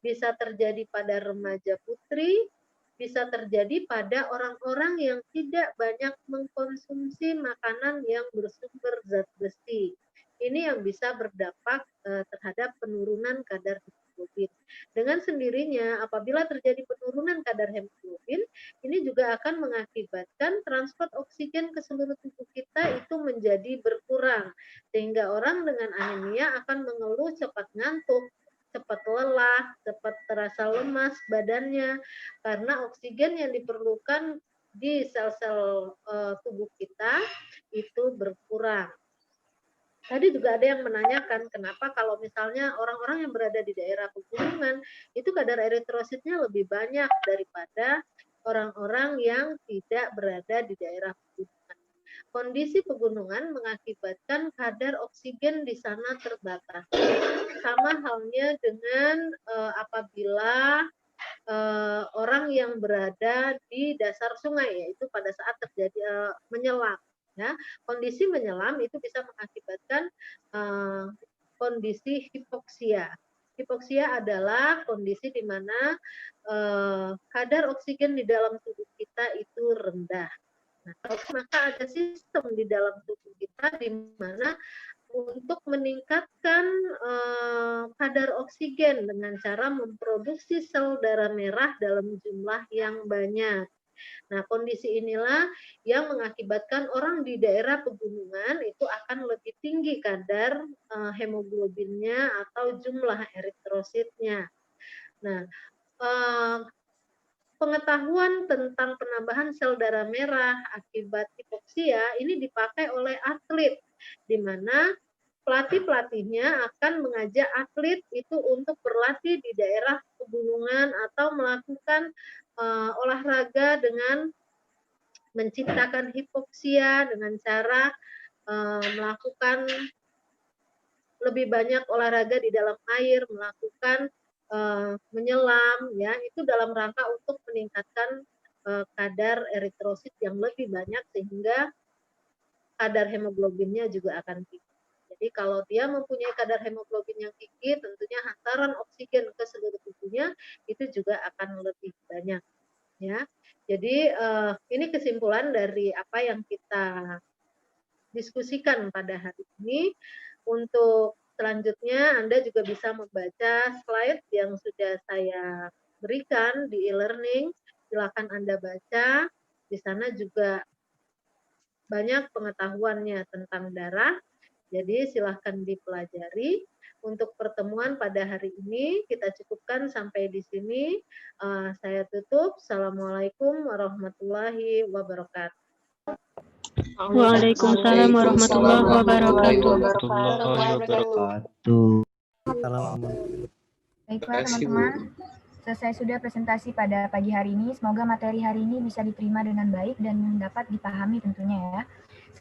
bisa terjadi pada remaja putri, bisa terjadi pada orang-orang yang tidak banyak mengkonsumsi makanan yang bersumber zat besi. Ini yang bisa berdampak terhadap penurunan kadar hemoglobin. Dengan sendirinya, apabila terjadi penurunan kadar hemoglobin, ini juga akan mengakibatkan transport oksigen ke seluruh tubuh kita itu menjadi berkurang. Sehingga orang dengan anemia akan mengeluh cepat ngantuk, cepat lelah, cepat terasa lemas badannya, karena oksigen yang diperlukan di sel-sel tubuh kita itu berkurang. Tadi juga ada yang menanyakan kenapa kalau misalnya orang-orang yang berada di daerah pegunungan itu kadar eritrositnya lebih banyak daripada orang-orang yang tidak berada di daerah pegunungan. Kondisi pegunungan mengakibatkan kadar oksigen di sana terbatas. Sama halnya dengan apabila orang yang berada di dasar sungai, yaitu pada saat terjadi menyelam. Ya, kondisi menyelam itu bisa mengakibatkan kondisi hipoksia. Hipoksia adalah kondisi di mana kadar oksigen di dalam tubuh kita itu rendah. Nah, maka ada sistem di dalam tubuh kita di mana untuk meningkatkan kadar oksigen dengan cara memproduksi sel darah merah dalam jumlah yang banyak. Nah, kondisi inilah yang mengakibatkan orang di daerah pegunungan itu akan lebih tinggi kadar hemoglobinnya atau jumlah eritrositnya. Nah, pengetahuan tentang penambahan sel darah merah akibat hipoksia ini dipakai oleh atlet, di mana pelatih-pelatihnya akan mengajak atlet itu untuk berlatih di daerah pegunungan atau melakukan olahraga dengan menciptakan hipoksia dengan cara melakukan lebih banyak olahraga di dalam air, melakukan menyelam, ya itu dalam rangka untuk meningkatkan kadar eritrosit yang lebih banyak sehingga kadar hemoglobinnya juga akan tinggi. Jadi kalau dia mempunyai kadar hemoglobin yang tinggi, tentunya hantaran oksigen ke seluruh tubuhnya itu juga akan lebih banyak. Ya, jadi ini kesimpulan dari apa yang kita diskusikan pada hari ini. Untuk selanjutnya Anda juga bisa membaca slide yang sudah saya berikan di e-learning. Silakan Anda baca. Di sana juga banyak pengetahuannya tentang darah. Jadi silahkan dipelajari. Untuk pertemuan pada hari ini kita cukupkan sampai di sini. Saya tutup. Assalamualaikum warahmatullahi wabarakatuh. Waalaikumsalam warahmatullahi wabarakatuh. Baiklah teman-teman, selesai sudah presentasi pada pagi hari ini. Semoga materi hari ini bisa diterima dengan baik dan dapat dipahami tentunya ya.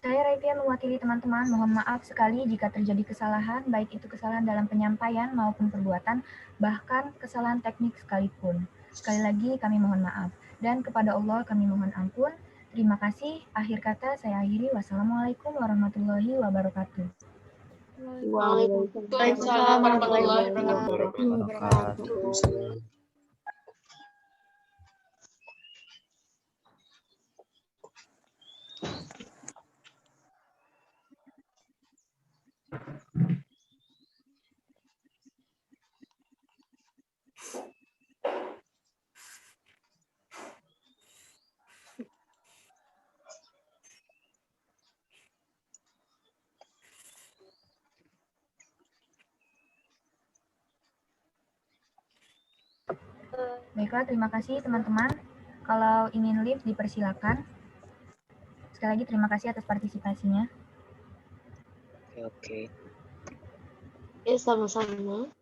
Saya Raifia mewakili teman-teman, mohon maaf sekali jika terjadi kesalahan, baik itu kesalahan dalam penyampaian maupun perbuatan, bahkan kesalahan teknik sekalipun. Sekali lagi kami mohon maaf. Dan kepada Allah kami mohon ampun. Terima kasih. Akhir kata saya akhiri. Wassalamualaikum warahmatullahi wabarakatuh. Waalaikumsalam warahmatullahi wabarakatuh. Baiklah, terima kasih teman-teman. Kalau ingin live dipersilakan. Sekali lagi terima kasih atas partisipasinya. Oke. Ya, sama-sama.